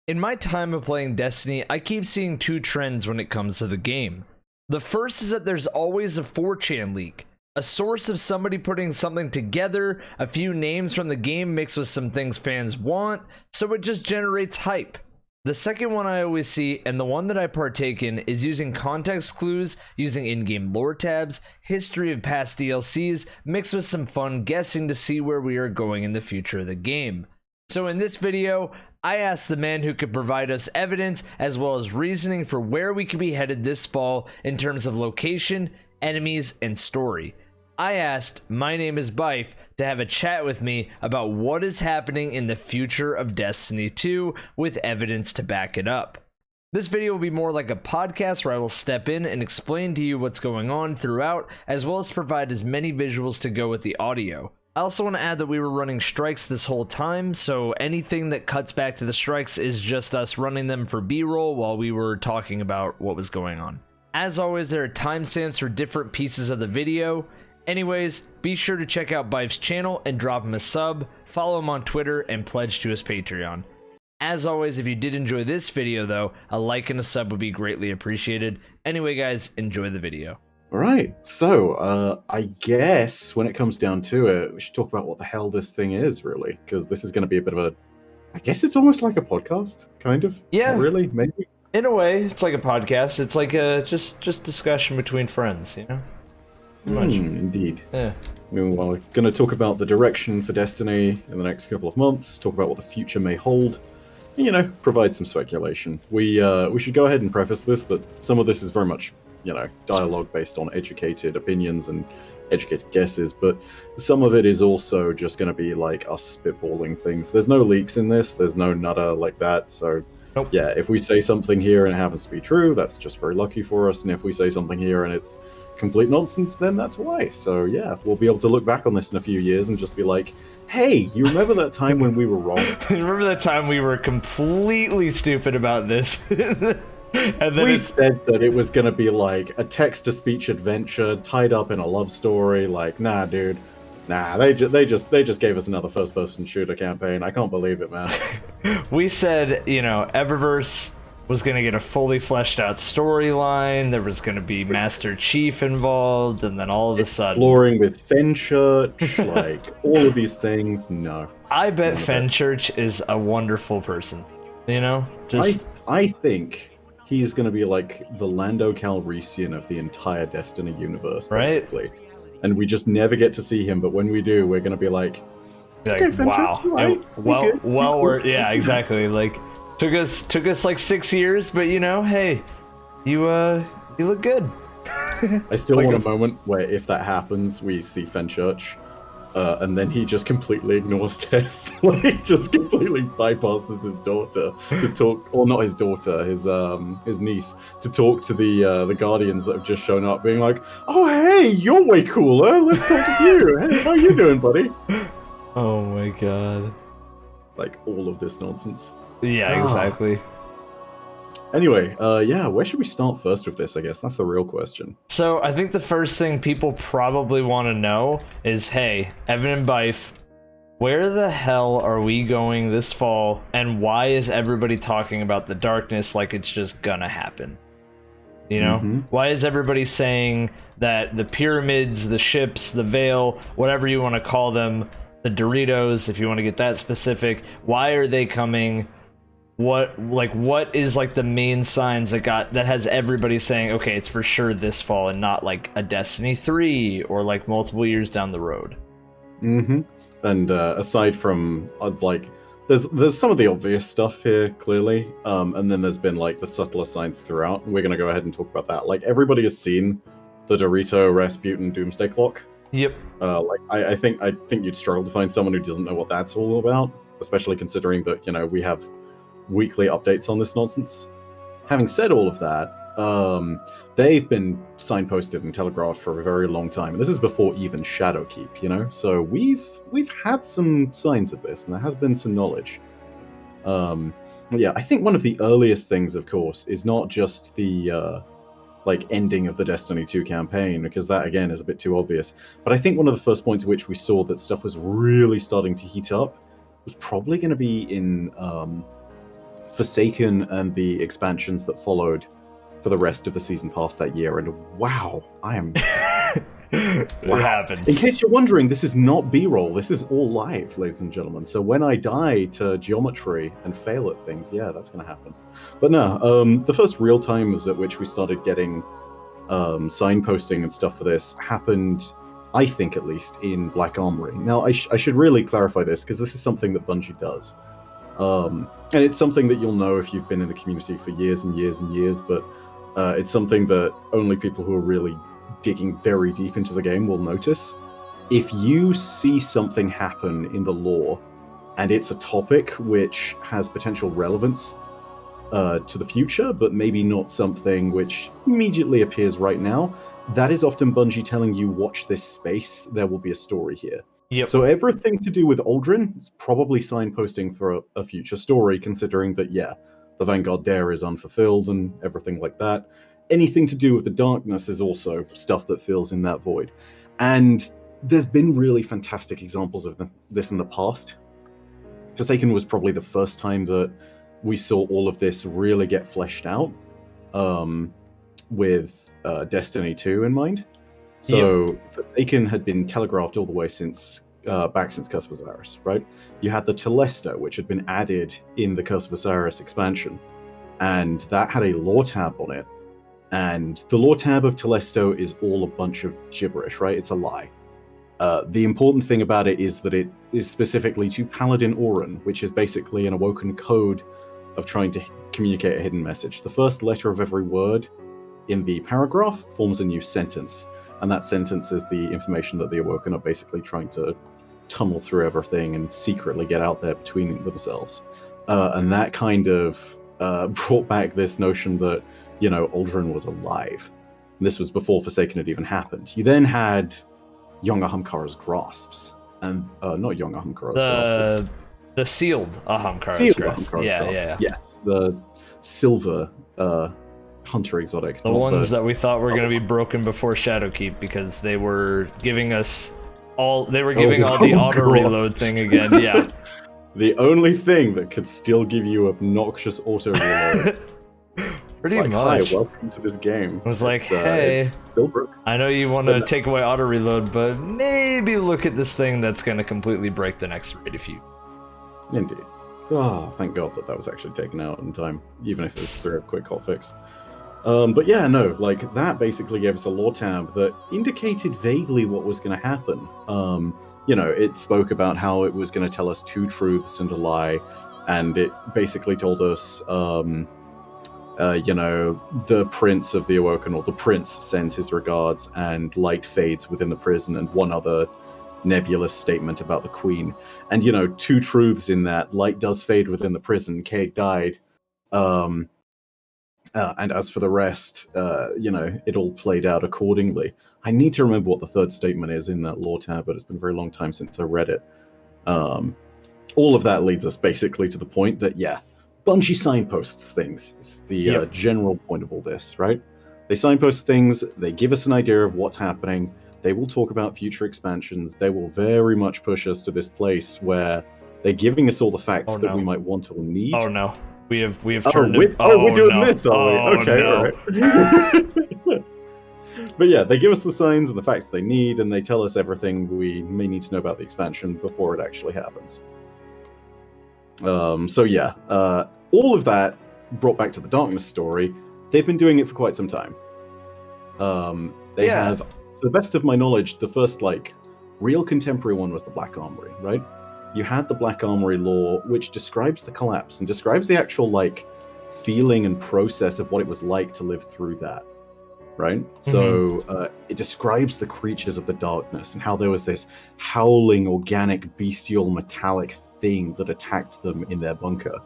In my time of playing Destiny, I keep seeing two trends when it comes to the game. The first is that there's always a 4chan leak, a source of somebody putting something together, a few names from the game mixed with some things fans want, so it just generates hype. The second one I always see, and the one that I partake in, is using context clues, using in-game lore tabs, history of past DLCs, mixed with some fun guessing to see where we are going in the future of the game. So in this video, I asked the man who could provide us evidence as well as reasoning for where we could be headed this fall in terms of location, enemies, and story. I asked MyNameisByf to have a chat with me about what is happening in the future of Destiny 2 with evidence to back it up. This video will be more like a podcast where I will step in and explain to you what's going on throughout, as well as provide as many visuals to go with the audio. I also want to add that we were running strikes this whole time, so anything that cuts back to the strikes is just us running them for B-roll while we were talking about what was going on. As always, there are timestamps for different pieces of the video. Anyways, be sure to check out Byf's channel and drop him a sub, follow him on Twitter, and pledge to his Patreon. As always, if you did enjoy this video though, a like and a sub would be greatly appreciated. Anyway guys, enjoy the video. Alright, so I guess when it comes down to it, we should talk about what the hell this thing is, really, because this is going to be a bit of a... I guess it's almost like a podcast, kind of? Yeah. Not really, maybe? In a way, it's like a podcast. It's like a just discussion between friends, you know? Much. Indeed. Yeah. We're going to talk about the direction for Destiny in the next couple of months, talk about what the future may hold, and, you know, provide some speculation. We should go ahead and preface this that some of this is very much, you know, dialogue based on educated opinions and educated guesses, but some of it is also just going to be like us spitballing things. There's no leaks in this, there's no nutter like that, so nope. Yeah, if we say something here and it happens to be true, that's just very lucky for us, and if we say something here and it's complete nonsense, then that's why. So yeah, we'll be able to look back on this in a few years and just be like, hey, you remember that time when we were wrong? Remember that time we were completely stupid about this? And then we said that it was going to be like a text-to-speech adventure tied up in a love story. Like, nah, dude. Nah, they just gave us another first-person shooter campaign. I can't believe it, man. We said, you know, Eververse was going to get a fully fleshed out storyline. There was going to be Master Chief involved, and then all of a sudden... Exploring with Fenchurch, like, all of these things, no. I bet Fenchurch is a wonderful person, you know? I think he's going to be like the Lando Calrissian of the entire Destiny universe, basically. Right? And we just never get to see him, but when we do, we're going to be like, okay, wow. Right? Yeah, exactly. Like, took us like 6 years, but you know, hey, you look good. I still want a moment where if that happens, we see Fenchurch, and then he just completely ignores Tess, like just completely bypasses his daughter to talk, or not his daughter, his niece, to talk to the Guardians that have just shown up, being like, "Oh hey, you're way cooler. Let's talk to you. Hey, how you doing, buddy?" Oh my god! Like all of this nonsense. Yeah, exactly. Anyway, yeah, where should we start first with this, I guess? That's the real question. So, I think the first thing people probably want to know is, hey, Evan and Byf, where the hell are we going this fall, and why is everybody talking about the darkness like it's just gonna happen? You know? Why is everybody saying that the pyramids, the ships, the veil, whatever you want to call them, the Doritos, if you want to get that specific, why are they coming? What is like the main signs that has everybody saying, okay, it's for sure this fall and not like a Destiny 3 or like multiple years down the road? And aside from like, there's some of the obvious stuff here, clearly, and then there's been like the subtler signs throughout, and we're gonna go ahead and talk about that. Like, everybody has seen the Dorito Rasputin Doomsday Clock. Yep. Like I think you'd struggle to find someone who doesn't know what that's all about, especially considering that, you know, we have weekly updates on this nonsense. Having said all of that, they've been signposted and telegraphed for a very long time, and this is before even Shadowkeep, you know. So we've had some signs of this, and there has been some knowledge. Yeah, I think one of the earliest things, of course, is not just the like ending of the Destiny 2 campaign, because that again is a bit too obvious. But I think one of the first points at which we saw that stuff was really starting to heat up was probably going to be in Forsaken and the expansions that followed for the rest of the season pass that year, and wow, I am... It happens. In case you're wondering, this is not B-roll, this is all live, ladies and gentlemen. So when I die to geometry and fail at things, yeah, that's going to happen. But no, the first real times at which we started getting signposting and stuff for this happened, I think at least, in Black Armory. Now, I should really clarify this, because this is something that Bungie does. And it's something that you'll know if you've been in the community for years and years and years, but it's something that only people who are really digging very deep into the game will notice. If you see something happen in the lore, and it's a topic which has potential relevance to the future, but maybe not something which immediately appears right now, that is often Bungie telling you, watch this space, there will be a story here. Yep. So everything to do with Aldrin is probably signposting for a future story, considering that, yeah, the Vanguard Dare is unfulfilled and everything like that. Anything to do with the darkness is also stuff that fills in that void. And there's been really fantastic examples of this in the past. Forsaken was probably the first time that we saw all of this really get fleshed out, with Destiny 2 in mind. So Forsaken had been telegraphed all the way since back since Curse of Osiris, right? You had the Telesto, which had been added in the Curse of Osiris expansion, and that had a lore tab on it. And the lore tab of Telesto is all a bunch of gibberish, right? It's a lie. The important thing about it is that it is specifically to Paladin Auron, which is basically an awoken code of trying to communicate a hidden message. The first letter of every word in the paragraph forms a new sentence, and that sentence is the information that the awoken are basically trying to tunnel through everything and secretly get out there between themselves. And that kind of brought back this notion that, you know, Aldrin was alive. And this was before Forsaken had even happened. You then had Young Ahamkara's grasps, and not Young Ahamkara's grasps. The sealed Ahamkara's grasps. Yeah. Yes, the silver hunter exotic. The ones that we thought were going to be broken before Shadowkeep, because they were giving us all. They were giving all the auto reload thing again. Yeah. The only thing that could still give you obnoxious auto reload. Pretty like, much. Hi, welcome to this game. I was like, hey, still broke. I know you want to take away auto reload, but maybe look at this thing that's going to completely break the next raid if you. Indeed. Oh, thank God that was actually taken out in time, even if it's through a quick hotfix. But yeah, no, like, that basically gave us a lore tab that indicated vaguely what was going to happen. You know, it spoke about how it was going to tell us 2 truths and a lie, and it basically told us, you know, the Prince of the Awoken, or the Prince, sends his regards, and light fades within the prison, and one other nebulous statement about the Queen. And, you know, 2 truths in that: light does fade within the prison, Cade died, and as for the rest, you know, it all played out accordingly. I need to remember what the 3rd statement is in that lore tab, but it's been a very long time since I read it. All of that leads us basically to the point that, yeah, Bungie signposts things. It's the general point of all this, right? They signpost things, they give us an idea of what's happening, they will talk about future expansions, they will very much push us to this place where they're giving us all the facts that we might want or need. Oh no. We have turned it. We're doing this, are we? Okay, no. Alright. But yeah, they give us the signs and the facts they need, and they tell us everything we may need to know about the expansion before it actually happens. So yeah, all of that brought back to the Darkness story. They've been doing it for quite some time. They have, to the best of my knowledge, the first, like, real contemporary one was the Black Armory, right? You had the Black Armory lore, which describes the collapse and describes the actual, like, feeling and process of what it was like to live through that, right? So it describes the creatures of the darkness and how there was this howling, organic, bestial, metallic thing that attacked them in their bunker,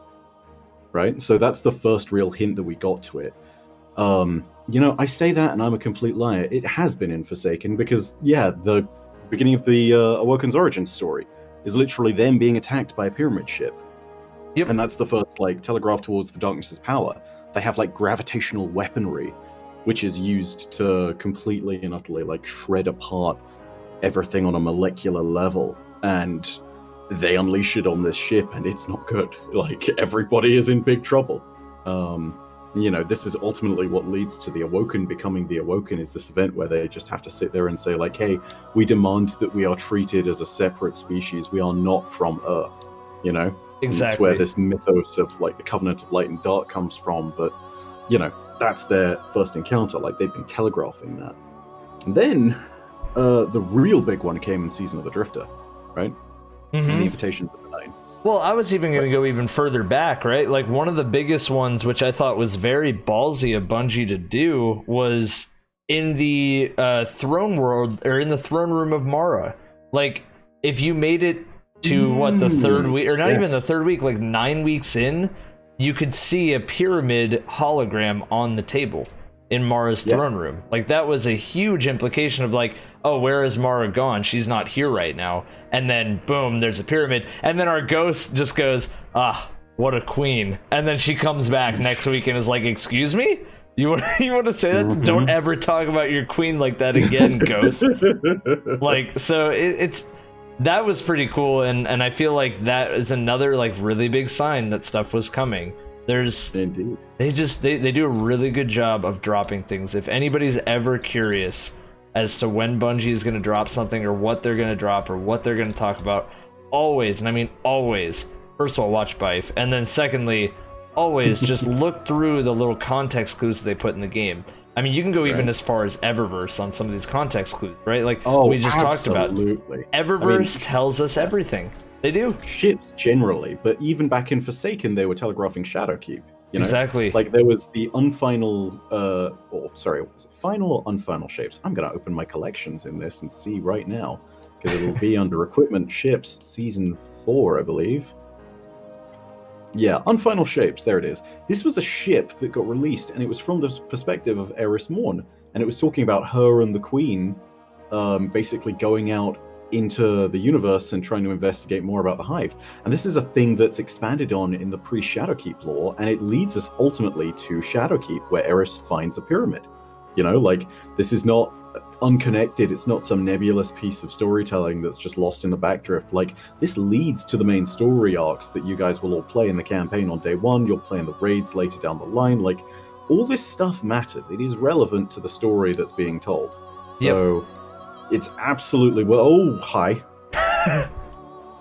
right? So that's the first real hint that we got to it. You know, I say that and I'm a complete liar. It has been in Forsaken because, yeah, the beginning of the Awoken's origin story is literally them being attacked by a pyramid ship. Yep. And that's the first, like, telegraph towards the darkness's power. They have, like, gravitational weaponry, which is used to completely and utterly, like, shred apart everything on a molecular level. And they unleash it on this ship, and it's not good. Like, everybody is in big trouble. This is ultimately what leads to the Awoken becoming the Awoken, is this event where they just have to sit there and say, like, hey, we demand that we are treated as a separate species. We are not from Earth, Exactly. And it's where this mythos of, like, the Covenant of Light and Dark comes from, but, that's their first encounter. Like, they've been telegraphing that. And then, the real big one came in Season of the Drifter, right? And the Invitations of the Nine. Well, I was even going to go even further back, right? Like, one of the biggest ones, which I thought was very ballsy of Bungie to do, was in the throne world, or in the throne room of Mara. Like, if you made it to, the third week, or not even the third week, like 9 weeks in, you could see a pyramid hologram on the table in Mara's throne room. Like, that was a huge implication of, like, oh, where is Mara gone? She's not here right now. And then, boom, there's a pyramid. And then our ghost just goes, what a queen. And then she comes back next week and is like, excuse me? You want to say that? Don't ever talk about your queen like that again, ghost. Like, so it's... That was pretty cool, and I feel like that is another, like, really big sign that stuff was coming. Indeed. They do a really good job of dropping things. If anybody's ever curious as to when Bungie is going to drop something, or what they're going to drop, or what they're going to talk about, always, and I mean always, first of all, watch Byf, and then secondly, always just look through the little context clues that they put in the game. I mean, you can go even as far as Eververse on some of these context clues, right? Like, we just talked about. Eververse tells us everything. They do. Ships, generally, but even back in Forsaken, they were telegraphing Shadowkeep. Exactly. Like, there was the unfinal, final or unfinal shapes? I'm going to open my collections in this and see right now, because it'll be under Equipment Ships, Season 4, I believe. Yeah, Unfinal Shapes, there it is. This was a ship that got released, and it was from the perspective of Eris Morn, and it was talking about her and the Queen basically going out into the universe and trying to investigate more about the Hive. And this is a thing that's expanded on in the pre-Shadowkeep lore, and it leads us ultimately to Shadowkeep, where Eris finds a pyramid. Like, this is not unconnected, it's not some nebulous piece of storytelling that's just lost in the backdrift. Like, this leads to the main story arcs that you guys will all play in the campaign on day one, you'll play in the raids later down the line. Like, all this stuff matters. It is relevant to the story that's being told. So, it's absolutely... Oh, hi.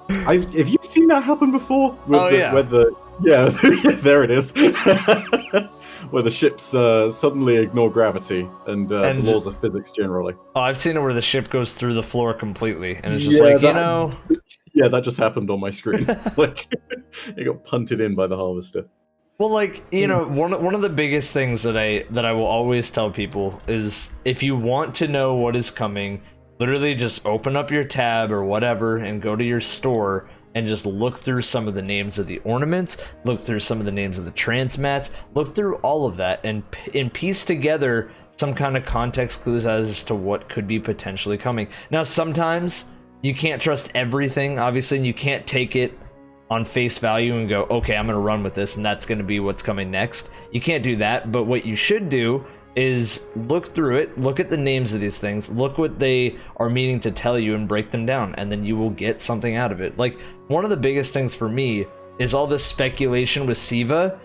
Have you seen that happen before? Yeah, there it is. Where the ships suddenly ignore gravity and the laws of physics generally. Oh, I've seen it where the ship goes through the floor completely, and it's just like, Yeah, that just happened on my screen. Like, it got punted in by the harvester. Well, like, one of the biggest things that I will always tell people is, if you want to know what is coming, literally just open up your tab or whatever and go to your store and just look through some of the names of the ornaments, look through some of the names of the transmats, look through all of that, and piece together some kind of context clues as to what could be potentially coming. Now, sometimes you can't trust everything, obviously, and you can't take it on face value and go, okay, I'm going to run with this, and that's going to be what's coming next. You can't do that, but what you should do is look through it, look at the names of these things, look what they are meaning to tell you, and break them down, and then you will get something out of it. Like, one of the biggest things for me is all this speculation with Siva,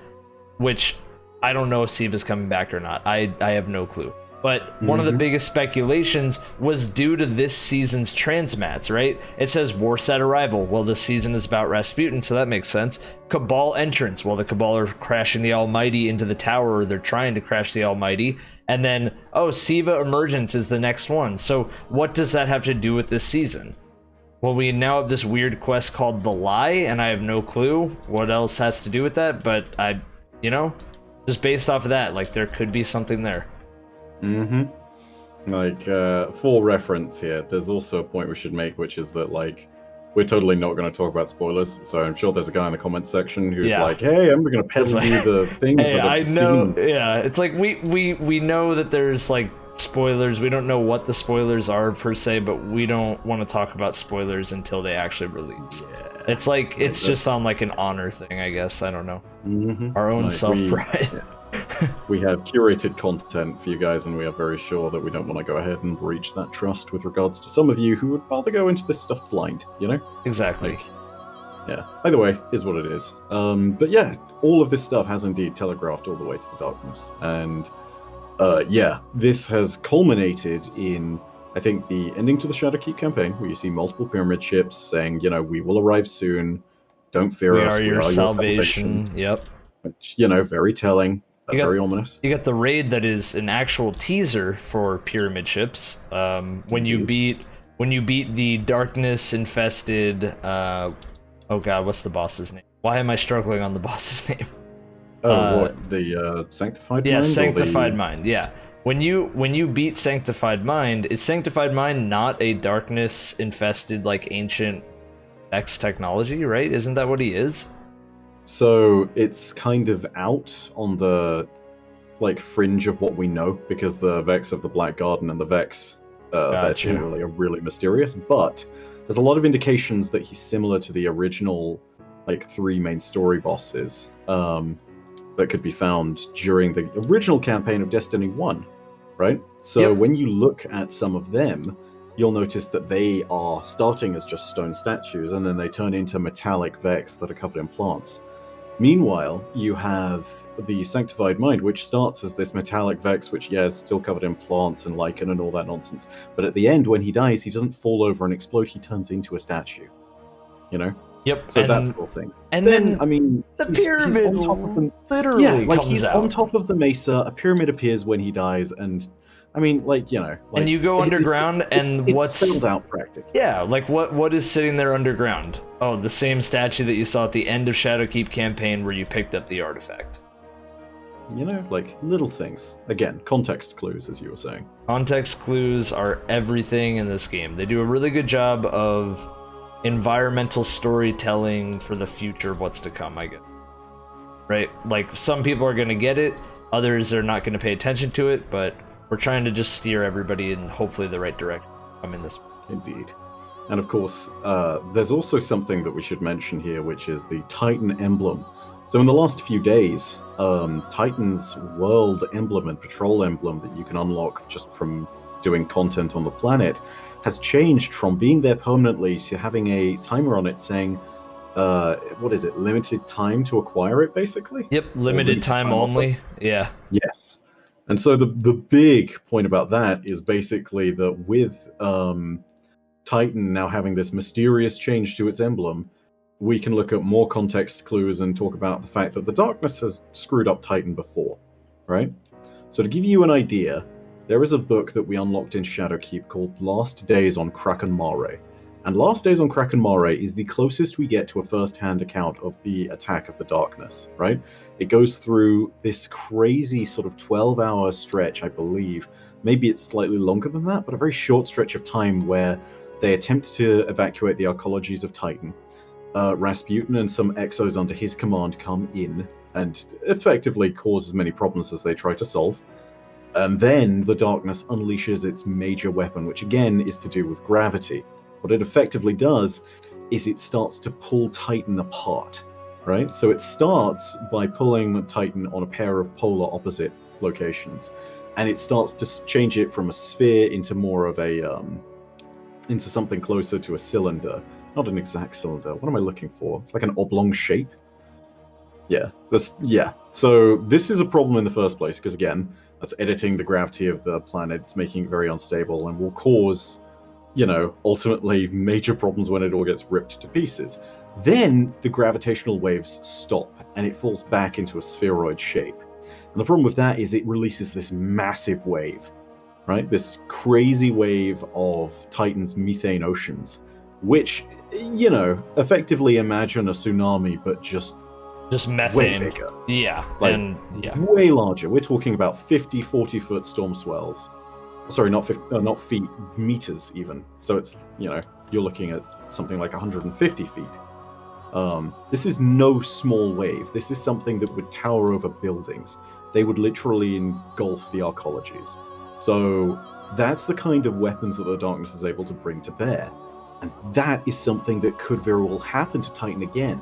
which I don't know if Siva's coming back or not. I have no clue. But one of the biggest speculations was due to this season's transmats, right? It says Warsat arrival. Well, this season is about Rasputin, so that makes sense. Cabal entrance. Well, the Cabal are crashing the Almighty into the tower, or they're trying to crash the Almighty. And then, oh, Siva emergence is the next one. So what does that have to do with this season? Well, we now have this weird quest called The Lie, and I have no clue what else has to do with that, but just based off of that, like, there could be something there. Like, for reference here, there's also a point we should make, which is that, like, we're totally not going to talk about spoilers, so I'm sure there's a guy in the comments section who's like, hey, I'm going to peddle you the things hey, that I've know, seen. Yeah, it's like, we know that there's, like, spoilers. We don't know what the spoilers are, per se, but we don't want to talk about spoilers until they actually release. Yeah. It's like, it's just on, like, an honor thing, I guess. I don't know. Our own self-pride. We have curated content for you guys, and we are very sure that we don't want to go ahead and breach that trust with regards to some of you who would rather go into this stuff blind, Exactly. Like, Yeah. Either way, is what it is. But yeah, all of this stuff has indeed telegraphed all the way to the darkness, and yeah, this has culminated in, I think, the ending to the Shadowkeep campaign, where you see multiple pyramid ships saying, you know, we will arrive soon. Don't fear We us. are We your are your salvation. salvation. Yep. Which, you know, very telling, You got very ominous. you got the raid that is an actual teaser for pyramid ships. When you Indeed. beat the darkness infested. Oh god, what's the boss's name? Why am I struggling on the boss's name? Oh, what, the Sanctified Yeah, Mind? Sanctified Or the... Mind. Yeah. When you beat Sanctified Mind, is Sanctified Mind not a darkness infested like ancient X technology, right? Isn't that what he is? So it's kind of out on the like fringe of what we know, because the Vex of the Black Garden and the Vex, they're Got you. generally are really mysterious, but there's a lot of indications that he's similar to the original like 3 main story bosses that could be found during the original campaign of Destiny 1, right? So Yep. when you look at some of them, you'll notice that they are starting as just stone statues, and then they turn into metallic Vex that are covered in plants. Meanwhile, you have the Sanctified Mind, which starts as this metallic Vex, which, yeah, is still covered in plants and lichen and all that nonsense. But at the end, when he dies, he doesn't fall over and explode, he turns into a statue. You know? Yep. So that's all things. And then I mean, the he's pyramid on top of the... literally Yeah, like, comes he's out. on top of the mesa, a pyramid appears when he dies, and... I mean, like, you know... Like, and you go underground, and it's what's... spelled out practically. Yeah, like what is sitting there underground? Oh, the same statue that you saw at the end of Shadowkeep campaign where you picked up the artifact. You know, like, little things. Again, context clues, as you were saying. Context clues are everything in this game. They do a really good job of environmental storytelling for the future of what's to come, I guess. Right? Like, some people are going to get it, others are not going to pay attention to it, but we're trying to just steer everybody in hopefully the right direction. I'm in this. Indeed. And of course, there's also something that we should mention here, which is the Titan emblem. So in the last few days, Titan's world emblem and patrol emblem that you can unlock just from doing content on the planet has changed from being there permanently to having a timer on it saying, what is it, limited time to acquire it, basically? Yep, limited time only. Offer? Yeah. Yes. And so the big point about that is basically that with Titan now having this mysterious change to its emblem, we can look at more context clues and talk about the fact that the darkness has screwed up Titan before, right? So to give you an idea, there is a book that we unlocked in Shadowkeep called Last Days on Kraken Mare. And Last Days on Kraken Mare is the closest we get to a first-hand account of the attack of the darkness, right? It goes through this crazy sort of 12-hour stretch, I believe. Maybe it's slightly longer than that, but a very short stretch of time where they attempt to evacuate the arcologies of Titan. Rasputin and some exos under his command come in and effectively cause as many problems as they try to solve. And then the darkness unleashes its major weapon, which again is to do with gravity. What it effectively does is it starts to pull Titan apart, right? So it starts by pulling Titan on a pair of polar opposite locations, and it starts to change it from a sphere into more of a into something closer to a cylinder. Not an exact cylinder. What am I looking for? It's like an oblong shape. Yeah. So this is a problem in the first place, because again, that's editing the gravity of the planet. It's making it very unstable and will cause, you know, ultimately major problems when it all gets ripped to pieces. Then the gravitational waves stop and it falls back into a spheroid shape. And the problem with that is it releases this massive wave, right? This crazy wave of Titan's methane oceans, which, you know, effectively imagine a tsunami, but just methane. Way bigger. Yeah. Like, and yeah. way larger. We're talking about 50, 40-foot storm swells. Sorry, not feet, meters even. So it's, you know, you're looking at something like 150 feet. This is no small wave. This is something that would tower over buildings. They would literally engulf the arcologies. So that's the kind of weapons that the darkness is able to bring to bear. And that is something that could very well happen to Titan again.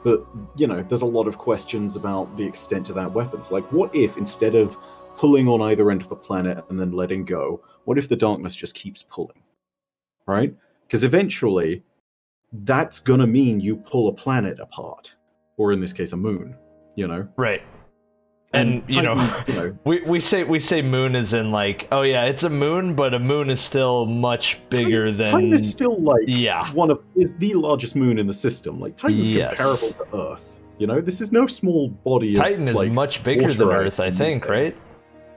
But, you know, there's a lot of questions about the extent of that weapons. Like, what if instead of pulling on either end of the planet and then letting go, what if the darkness just keeps pulling? Right? Because eventually, that's gonna mean you pull a planet apart, or in this case, a moon. You know, Right. And you Titan, know, you know, we say moon is in like, oh yeah, it's a moon, but a moon is still much bigger than Titan is still like yeah. is the largest moon in the system. Like Titan's comparable to Earth. You know, this is no small body. Titan of, is like, much bigger than water Earth, I and think, methane. right?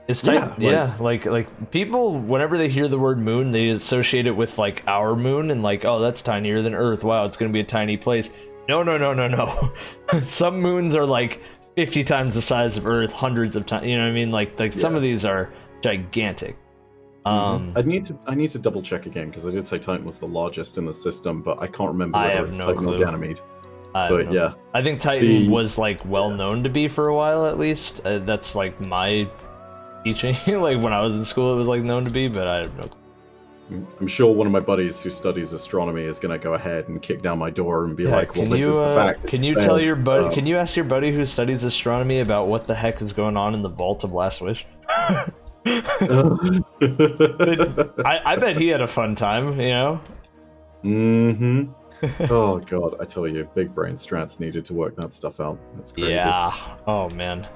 Is Titan? Yeah, like people, whenever they hear the word moon, they associate it with like our moon and like, oh, that's tinier than Earth. Wow, it's gonna be a tiny place. No. Some moons are like 50 times the size of Earth, hundreds of times. You know what I mean? Like some of these are gigantic. I need to double check again because I did say Titan was the largest in the system, but I can't remember whether it's Titan or Ganymede. But yeah, I think Titan was like well known to be for a while at least. That's like my teaching. Like when I was in school, it was like known to be, but I have no clue. I'm sure one of my buddies who studies astronomy is going to go ahead and kick down my door and be like, "Well, this is the fact." Can you tell your buddy? Can you ask your buddy who studies astronomy about what the heck is going on in the vault of Last Wish? I bet he had a fun time. You know. Mm-hmm. Oh god, I tell you, big brain strats needed to work that stuff out. That's crazy. Yeah. Oh man.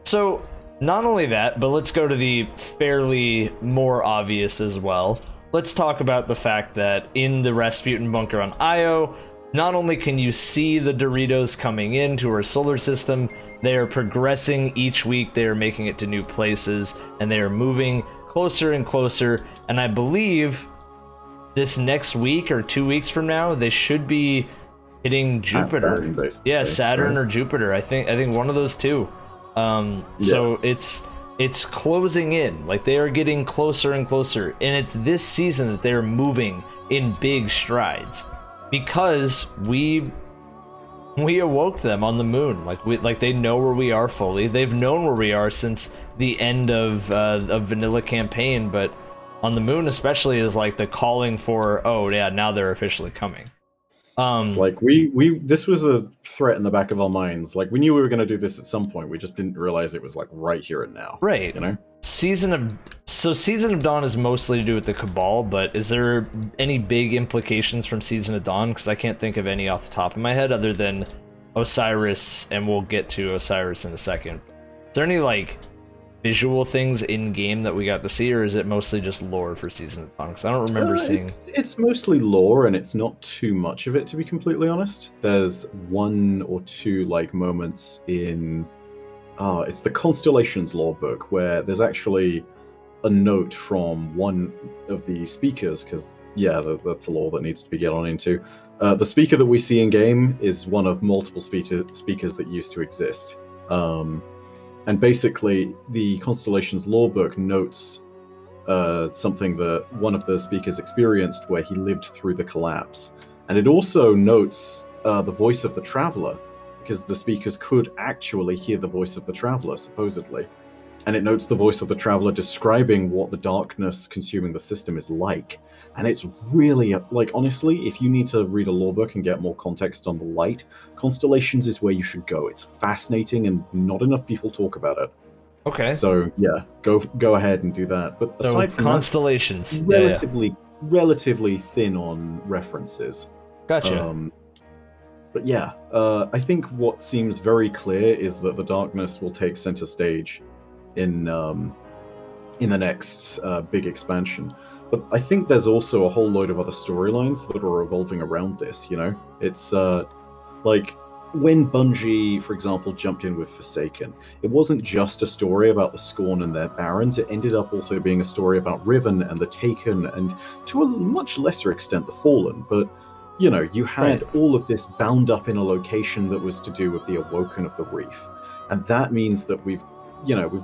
So not only that, but let's go to the fairly more obvious as well. Let's talk about the fact that in the Rasputin bunker on Io, not only can you see the Doritos coming into our solar system, they are progressing each week. They are making it to new places, and they are moving closer and closer. And I believe this next week or 2 weeks from now, they should be hitting Jupiter. Saturn, yeah, Saturn right? or Jupiter. I think one of those two. So it's closing in. Like they are getting closer and closer, and it's this season that they are moving in big strides because we awoke them on the moon. Like they know where we are fully. They've known where we are since the end of vanilla campaign, but on the moon especially is like the calling for, oh yeah, now they're officially coming. It's like this was a threat in the back of our minds. Like we knew we were going to do this at some point. We just didn't realize it was like right here and now. Right. You know. Season of Dawn is mostly to do with the Cabal, but is there any big implications from Season of Dawn? Because I can't think of any off the top of my head other than Osiris, and we'll get to Osiris in a second. Is there any like visual things in game that we got to see, or is it mostly just lore for Season of Dawn? Because I don't remember seeing. It's mostly lore, and it's not too much of it, to be completely honest. There's one or two like moments in it's the Constellations lore book where there's actually a note from one of the speakers, because yeah, that's a lore that needs to be get on into. The speaker that we see in game is one of multiple speakers that used to exist. And basically, the Constellations lore book notes something that one of the speakers experienced where he lived through the collapse. And it also notes the voice of the Traveler, because the speakers could actually hear the voice of the Traveler, supposedly. And it notes the voice of the Traveler describing what the darkness consuming the system is like. And it's really, like, honestly, if you need to read a lore book and get more context on the light, Constellations is where you should go. It's fascinating and not enough people talk about it. Okay. So, yeah, go ahead and do that. But aside from Constellations, that, relatively thin on references. Gotcha. But yeah, I think what seems very clear is that the darkness will take center stage in the next big expansion. But I think there's also a whole load of other storylines that are revolving around this, you know? It's like when Bungie, for example, jumped in with Forsaken, it wasn't just a story about the Scorn and their barons, it ended up also being a story about Riven and the Taken, and to a much lesser extent the Fallen, but you know, you had all of this bound up in a location that was to do with the Awoken of the Reef. And that means that we've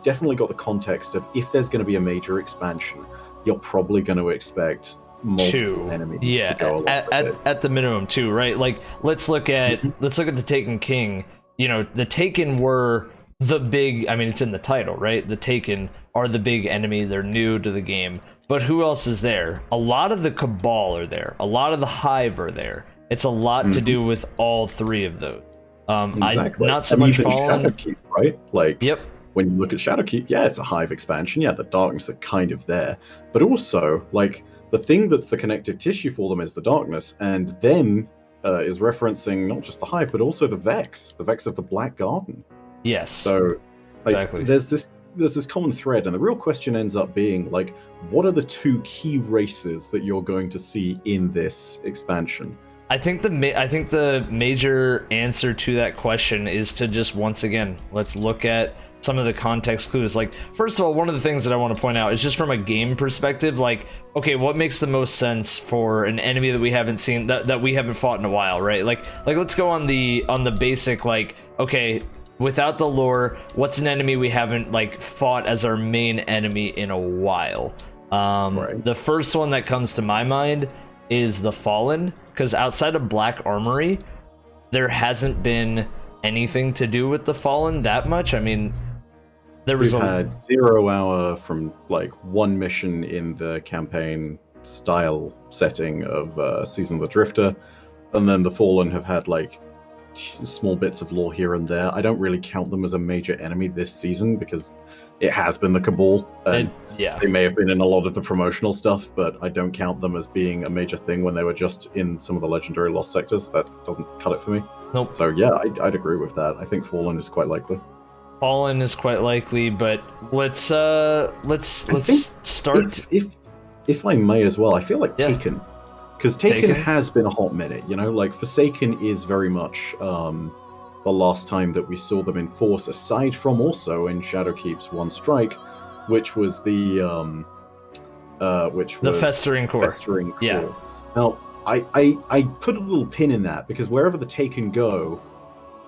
definitely got the context of if there's going to be a major expansion, you're probably going to expect multiple enemies to go along with it. At the minimum too, right? Like let's look at the Taken King. You know, the Taken were the big, I mean it's in the title, right? The Taken are the big enemy. They're new to the game. But who else is there? A lot of the Cabal are there. A lot of the Hive are there. It's a lot to do with all three of those. Exactly. Not so much Fallen. Shadowkeep, right? Like, yep. When you look at Shadowkeep, yeah, it's a Hive expansion. Yeah, the darkness are kind of there. But also, like, the thing that's the connective tissue for them is the darkness, and them is referencing not just the Hive, but also the Vex of the Black Garden. Yes. So, like, exactly. there's this common thread, and the real question ends up being, like, what are the two key races that you're going to see in this expansion? I think the major answer to that question is to just, once again, let's look at some of the context clues. Like, first of all, one of the things that I want to point out is just from a game perspective, like, okay, what makes the most sense for an enemy that we haven't seen, that we haven't fought in a while, right? Like let's go on the basic, like, okay, without the lore, what's an enemy we haven't, like, fought as our main enemy in a while? Right. The first one that comes to my mind is the Fallen, because outside of Black Armory, there hasn't been anything to do with the Fallen that much. I mean, we've had 0 hour from, like, one mission in the campaign style setting of Season of the Drifter, and then the Fallen have had, like, small bits of lore here and there. I don't really count them as a major enemy this season because it has been the Cabal, and they may have been in a lot of the promotional stuff, but I don't count them as being a major thing when they were just in some of the legendary lost sectors. That doesn't cut it for me. Nope. So yeah, I'd agree with that. I think Fallen is quite likely. Fallen is quite likely, but let's start. If I may as well, I feel like Taken. Because Taken has been a hot minute, you know? Like, Forsaken is very much the last time that we saw them in force, aside from also in Shadowkeep's One Strike, which was the Festering Core. Yeah. Now, I put a little pin in that, because wherever the Taken go,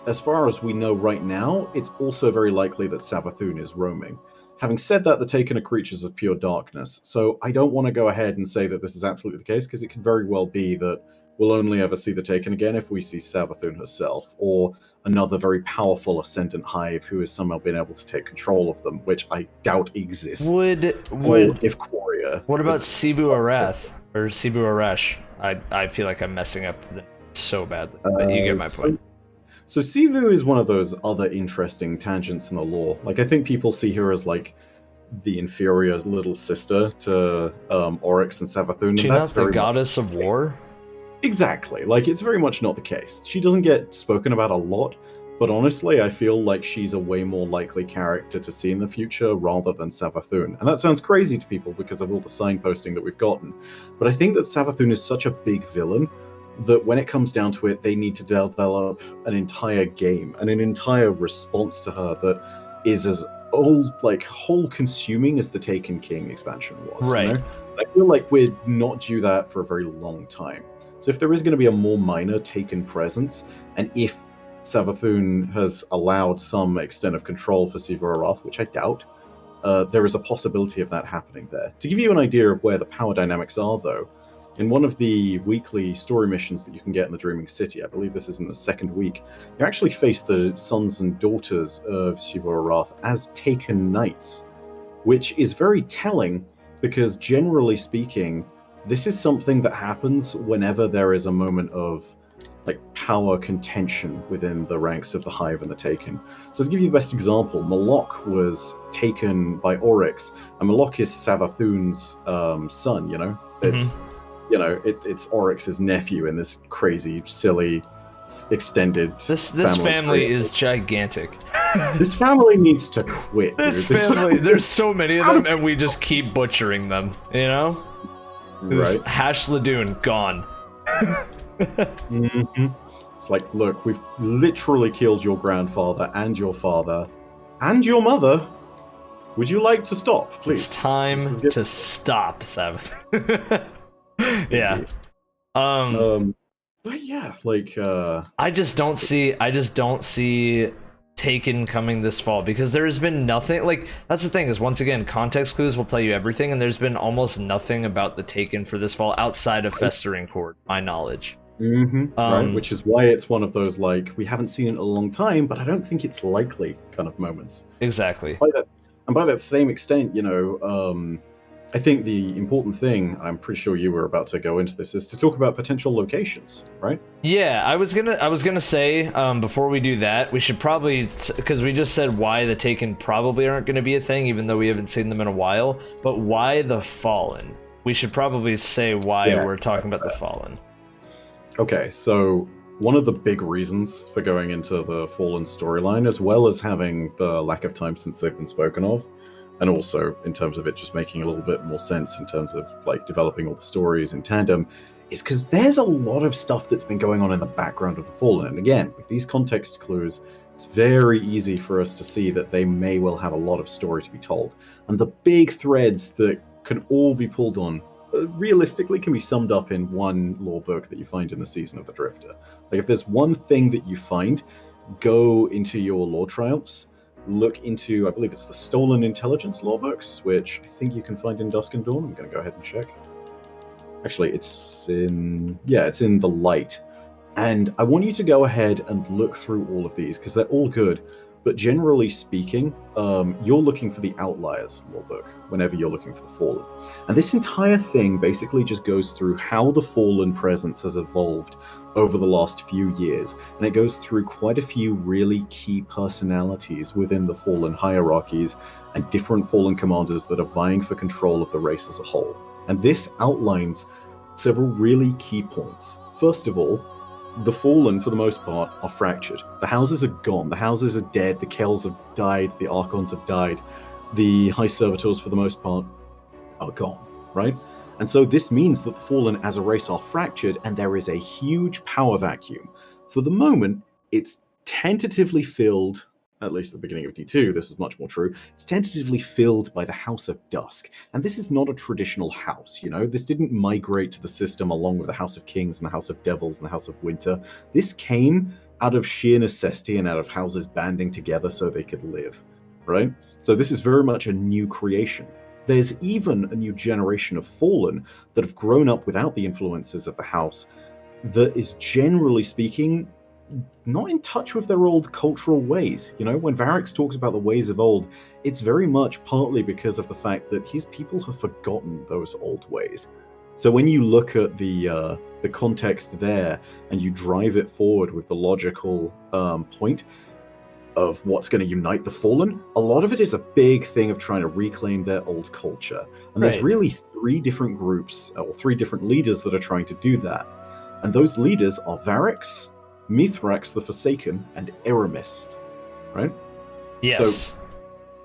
as far as we know right now, it's also very likely that Savathûn is roaming. Having said that, the Taken are creatures of pure darkness, so I don't want to go ahead and say that this is absolutely the case, because it could very well be that we'll only ever see the Taken again if we see Savathûn herself, or another very powerful Ascendant Hive who has somehow been able to take control of them, which I doubt exists. If Quoria... What about Sibu Arath, or Sibu Arash? I feel like I'm messing up so badly, but you get my point. So Sivu is one of those other interesting tangents in the lore. Like, I think people see her as, like, the inferior little sister to Oryx and Savathûn. She's not the goddess of war? Exactly. Like, it's very much not the case. She doesn't get spoken about a lot, but honestly, I feel like she's a way more likely character to see in the future rather than Savathûn. And that sounds crazy to people because of all the signposting that we've gotten. But I think that Savathûn is such a big villain that when it comes down to it, they need to develop an entire game and an entire response to her that is as whole-consuming as the Taken King expansion was. Right. You know? I feel like we're not due that for a very long time. So if there is going to be a more minor Taken presence, and if Savathûn has allowed some extent of control for Sivu Arath, which I doubt, there is a possibility of that happening there. To give you an idea of where the power dynamics are, though, in one of the weekly story missions that you can get in the Dreaming City, I believe this is in the second week, you actually face the sons and daughters of Sivu Arath as Taken Knights, which is very telling because, generally speaking, this is something that happens whenever there is a moment of, like, power contention within the ranks of the Hive and the Taken. So to give you the best example, Malok was taken by Oryx, and Malok is Savathûn's son, you know? It's it's Oryx's nephew in this crazy, silly, extended This family is gigantic. This family needs to quit. This family, there's so many of them, and we just keep butchering them, you know? Right. Hash Ladoon, gone. It's like, look, we've literally killed your grandfather and your father and your mother. Would you like to stop, please? It's time to stop, Sabbath. Yeah. But yeah, like I just don't see Taken coming this fall, because there's been nothing. Like, that's the thing, is, once again, context clues will tell you everything, and there's been almost nothing about the Taken for this fall outside of Festering Core, my knowledge. Right, which is why it's one of those, like, we haven't seen it in a long time, but I don't think it's likely kind of moments. Exactly. By that same extent, you know, I think the important thing, I'm pretty sure you were about to go into this, is to talk about potential locations, right? Yeah, I was gonna say, before we do that, we should probably, because we just said why the Taken probably aren't going to be a thing, even though we haven't seen them in a while, but why the Fallen? we should probably say why Yes, we're talking that's about the fair. Fallen. Okay, so one of the big reasons for going into the Fallen storyline, as well as having the lack of time since they've been spoken of, and also in terms of it just making a little bit more sense in terms of like developing all the stories in tandem, is because there's a lot of stuff that's been going on in the background of the Fallen. And again, with these context clues, it's very easy for us to see that they may well have a lot of story to be told. And the big threads that can all be pulled on realistically can be summed up in one lore book that you find in the Season of the Drifter. Like if there's one thing that you find, go into your lore triumphs, look into, I believe it's the Stolen Intelligence lore books, which I think you can find in Dusk and Dawn. I'm going to go ahead and check. Actually, it's in the Light. And I want you to go ahead and look through all of these because they're all good. But generally speaking, you're looking for the Outliers lore book whenever you're looking for the Fallen. And this entire thing basically just goes through how the Fallen presence has evolved over the last few years. And it goes through quite a few really key personalities within the Fallen hierarchies and different Fallen commanders that are vying for control of the race as a whole. And this outlines several really key points. First of all, the Fallen, for the most part, are fractured. The houses are gone. The houses are dead. The Kells have died. The Archons have died. The High Servitors, for the most part, are gone, right? And so this means that the Fallen as a race are fractured, and there is a huge power vacuum. For the moment, it's tentatively filled, at least at the beginning of D2, this is much more true, it's tentatively filled by the House of Dusk. And this is not a traditional house, you know? This didn't migrate to the system along with the House of Kings and the House of Devils and the House of Winter. This came out of sheer necessity and out of houses banding together so they could live, right? So this is very much a new creation. There's even a new generation of Fallen that have grown up without the influences of the house that is, generally speaking, not in touch with their old cultural ways. You know, when Varyks talks about the ways of old, it's very much partly because of the fact that his people have forgotten those old ways. So when you look at the context there and you drive it forward with the logical point of what's going to unite the Fallen, a lot of it is a big thing of trying to reclaim their old culture. And there's really three different groups, or three different leaders that are trying to do that. And those leaders are Varyks, Mithrax the Forsaken, and Eramis, right? Yes. So,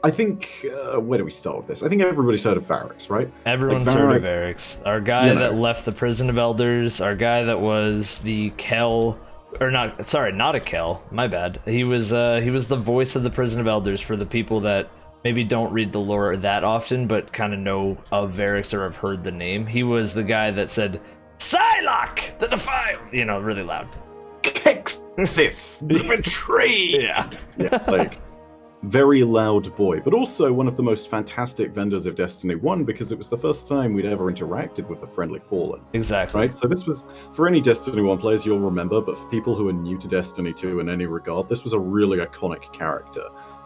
I think, where do we start with this? I think everybody's heard of Varyks, right? Everyone's heard of Varyks. Our guy that left the Prison of Elders, our guy that was the kell, or not, sorry, not a kell, my bad. He was the voice of the Prison of Elders for the people that maybe don't read the lore that often, but kind of know of Varyks or have heard the name. He was the guy that said, Psylocke, the Defiled, you know, really loud. Kexis, the betrayed. Yeah, like very loud boy, but also one of the most fantastic vendors of Destiny 1 because it was the first time we'd ever interacted with a friendly Fallen. Exactly. Right? So this was, for any Destiny 1 players, you'll remember, but for people who are new to Destiny 2 in any regard, this was a really iconic character.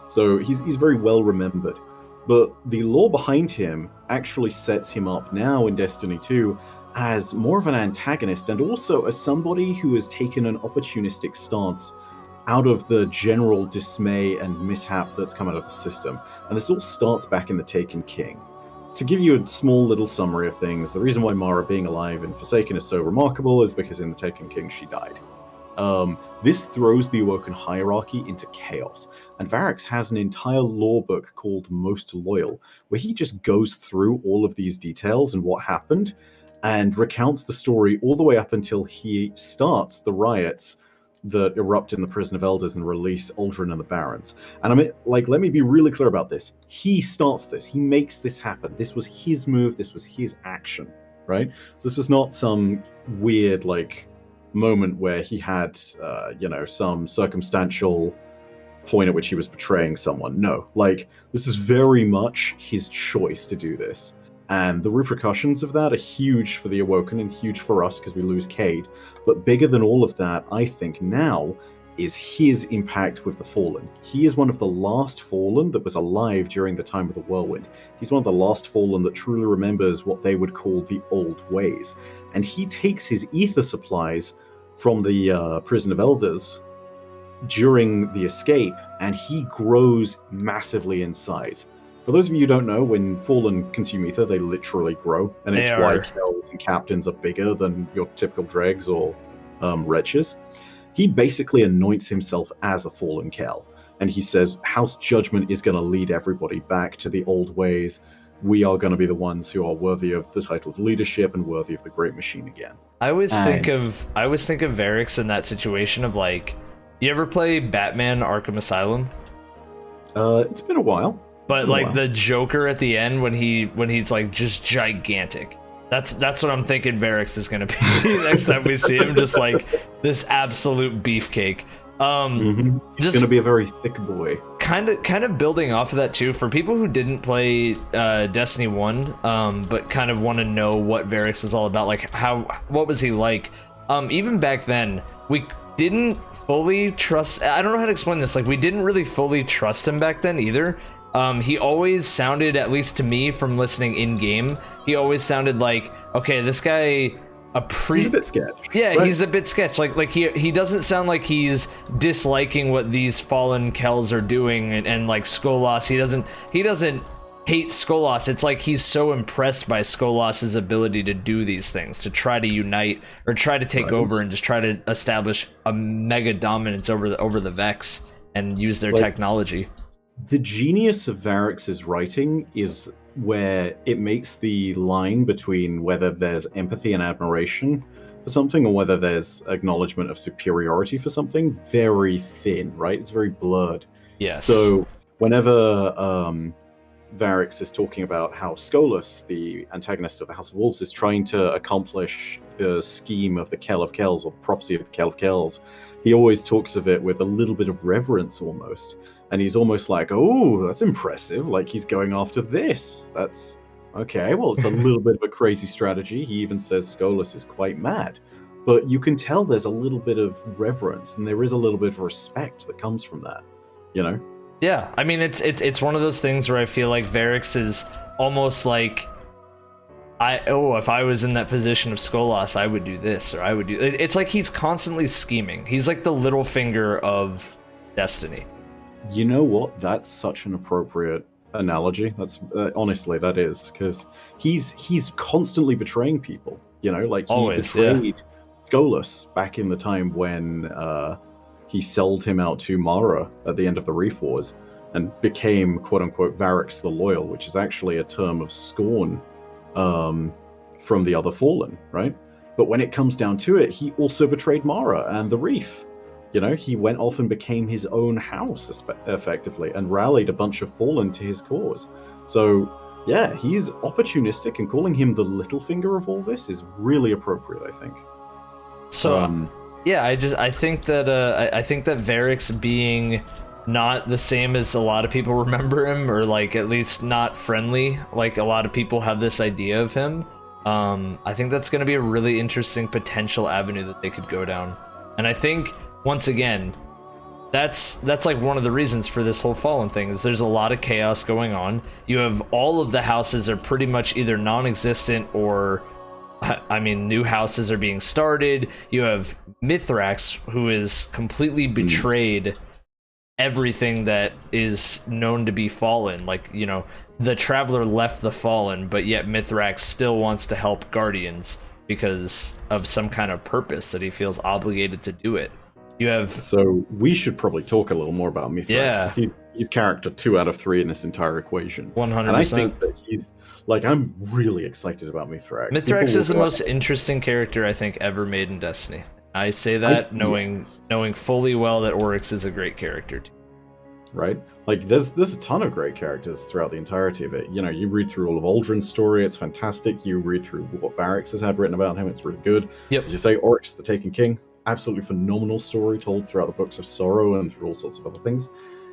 So he's very well remembered. But the lore behind him actually sets him up now in Destiny 2 as more of an antagonist and also as somebody who has taken an opportunistic stance out of the general dismay and mishap that's come out of the system. And this all starts back in the Taken King. To give you a small little summary of things, the reason why Mara being alive in Forsaken is so remarkable is because in the Taken King she died. This throws the Awoken hierarchy into chaos, and Varyks has an entire lore book called Most Loyal, where he just goes through all of these details and what happened, and recounts the story all the way up until he starts the riots that erupt in the Prison of Elders and release Aldrin and the Barons. And I mean, like, let me be really clear about this. He starts this. He makes this happen. This was his move. This was his action, right? So this was not some weird, like, moment where he had, some circumstantial point at which he was betraying someone. No, like, this is very much his choice to do this. And the repercussions of that are huge for the Awoken and huge for us because we lose Cade. But bigger than all of that, I think now, is his impact with the Fallen. He is one of the last Fallen that was alive during the time of the Whirlwind. He's one of the last Fallen that truly remembers what they would call the old ways. And he takes his ether supplies from the Prison of Elders during the escape, and he grows massively in size. For those of you who don't know, when Fallen consume ether, they literally grow, and it's why kells and captains are bigger than your typical dregs or wretches. He basically anoints himself as a Fallen kell, and he says House Judgment is going to lead everybody back to the old ways. We are going to be the ones who are worthy of the title of leadership and worthy of the Great Machine again. I always think of Varyks in that situation of like, you ever play Batman Arkham Asylum? It's been a while. But like the Joker at the end when he's like just gigantic. That's what I'm thinking Varyks is gonna be next time we see him, just like this absolute beefcake. Just gonna be a very thick boy. Kind of building off of that too, for people who didn't play Destiny 1, but kind of want to know what Varyks is all about, like what was he like? Even back then, we didn't fully trust. I don't know how to explain this. Like, we didn't really fully trust him back then either. He always sounded, at least to me from listening in game, he always sounded like, okay, this guy he's a bit sketch. Yeah, right? He's a bit sketch. Like he doesn't sound like he's disliking what these fallen kells are doing, and like Skolas, he doesn't hate Skolas. It's like he's so impressed by Skolas's ability to do these things, to try to unite or try to take over and just try to establish a mega dominance over the Vex and use their technology. The genius of Varyks' writing is where it makes the line between whether there's empathy and admiration for something or whether there's acknowledgement of superiority for something very thin, right? It's very blurred. Yes. So whenever Varyks is talking about how Skolas, the antagonist of the House of Wolves, is trying to accomplish the scheme of the Kell of Kells, or the prophecy of the Kell of Kells, he always talks of it with a little bit of reverence almost. And he's almost like, oh, that's impressive. Like, he's going after this. That's okay. Well, it's a little bit of a crazy strategy. He even says Skolas is quite mad. But you can tell there's a little bit of reverence, and there is a little bit of respect that comes from that, you know? Yeah, I mean, it's one of those things where I feel like Varyks is almost like, if I was in that position of Skolas, I would do this, or I would do... It's like he's constantly scheming. He's like the little finger of Destiny. You know what? That's such an appropriate analogy. That's honestly, that is, because he's constantly betraying people. You know, like he betrayed Skolas back in the time when he sold him out to Mara at the end of the Reef Wars and became quote unquote Varyks the Loyal, which is actually a term of scorn from the other Fallen, right? But when it comes down to it, he also betrayed Mara and the Reef. You know, he went off and became his own house, effectively, and rallied a bunch of Fallen to his cause. So, yeah, he's opportunistic, and calling him the little finger of all this is really appropriate, I think. So, yeah, I think that Varyks being not the same as a lot of people remember him, or like at least not friendly, like a lot of people have this idea of him. I think that's going to be a really interesting potential avenue that they could go down, and I think. Once again, that's like one of the reasons for this whole Fallen thing, is there's a lot of chaos going on. You have all of the houses are pretty much either non-existent or, I mean, new houses are being started. You have Mithrax, who is completely betrayed everything that is known to be Fallen. Like, you know, the Traveler left the Fallen, but yet Mithrax still wants to help Guardians because of some kind of purpose that he feels obligated to do it. You have... So we should probably talk a little more about Mithrax. Yeah. He's character 2 out of 3 in this entire equation. 100%. And I think that he's... Like, I'm really excited about Mithrax. Mithrax is the most interesting character I think ever made in Destiny. I say that knowing fully well that Oryx is a great character too. Right? Like, there's a ton of great characters throughout the entirety of it. You know, you read through all of Aldrin's story, it's fantastic. You read through what Varyks has had written about him, it's really good. Yep. As you say, Oryx, the Taken King, absolutely phenomenal story told throughout the Books of Sorrow and through all sorts of other things.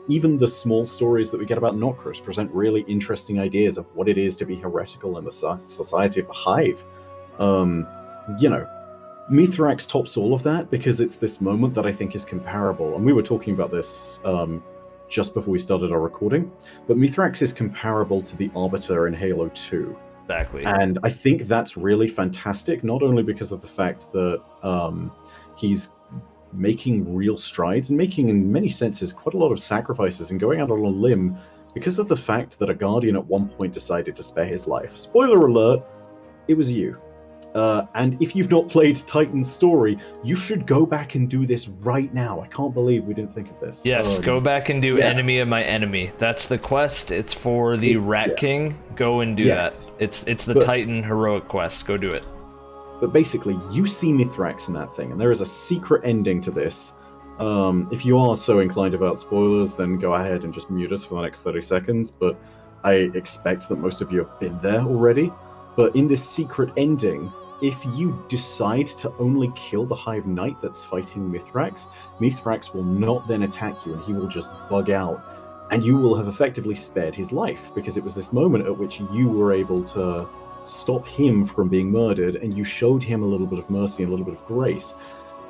Even the small stories that we get about Nokris present really interesting ideas of what it is to be heretical in the society of the Hive. You know, Mithrax tops all of that because it's this moment that I think is comparable. And we were talking about this just before we started our recording. But Mithrax is comparable to the Arbiter in Halo 2. Exactly. And I think that's really fantastic, not only because of the fact that he's making real strides and making, in many senses, quite a lot of sacrifices and going out on a limb because of the fact that a Guardian at one point decided to spare his life. Spoiler alert, it was you. And if you've not played Titan's story, you should go back and do this right now. I can't believe we didn't think of this. Yes, go back and do Enemy of My Enemy. That's the quest. It's for the Rat King. Go and do that. It's the Titan heroic quest. Go do it. But basically, you see Mithrax in that thing, and there is a secret ending to this. If you are so inclined about spoilers, then go ahead and just mute us for the next 30 seconds, but I expect that most of you have been there already. But in this secret ending, if you decide to only kill the Hive Knight that's fighting Mithrax, Mithrax will not then attack you, and he will just bug out, and you will have effectively spared his life, because it was this moment at which you were able to stop him from being murdered, and you showed him a little bit of mercy and a little bit of grace.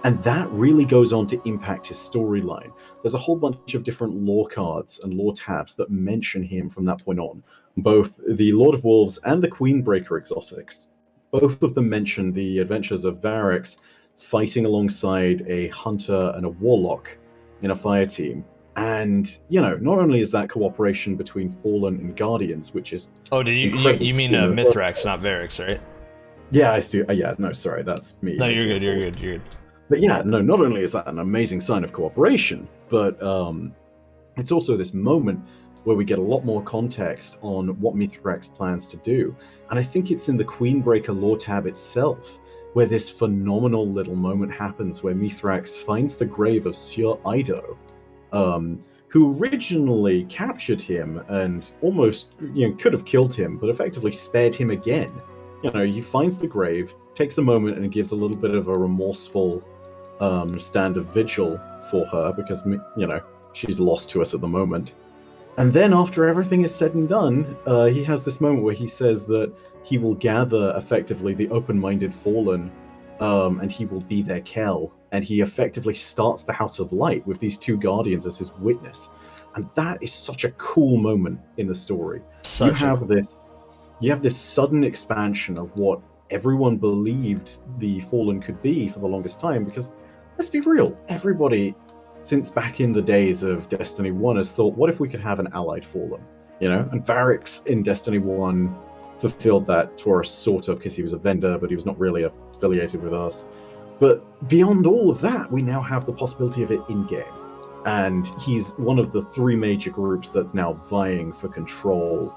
And that really goes on to impact his storyline. There's a whole bunch of different lore cards and lore tabs that mention him from that point on. Both the Lord of Wolves and the Queenbreaker exotics, both of them mention the adventures of Varyks fighting alongside a hunter and a warlock in a fire team. And, you know, not only is that cooperation between Fallen and Guardians, which is... Oh, did you mean Mithrax, not Varyks, right? Yeah, I do. Yeah, no, sorry, that's me. No, you're good. But yeah, no, not only is that an amazing sign of cooperation, but it's also this moment where we get a lot more context on what Mithrax plans to do. And I think it's in the Queenbreaker lore tab itself where this phenomenal little moment happens where Mithrax finds the grave of Sir Ido, who originally captured him and almost, could have killed him, but effectively spared him again. He finds the grave, takes a moment and gives a little bit of a remorseful stand of vigil for her because, she's lost to us at the moment. And then after everything is said and done, he has this moment where he says that he will gather effectively the open-minded Fallen, and he will be their kell. And he effectively starts the House of Light with these two Guardians as his witness. And that is such a cool moment in the story. You have this sudden expansion of what everyone believed the Fallen could be for the longest time, because let's be real, everybody since back in the days of Destiny 1 has thought, what if we could have an allied Fallen? And Varyks in Destiny 1 fulfilled that for us, sort of, because he was a vendor, but he was not really affiliated with us. But beyond all of that, we now have the possibility of it in-game. And he's one of the three major groups that's now vying for control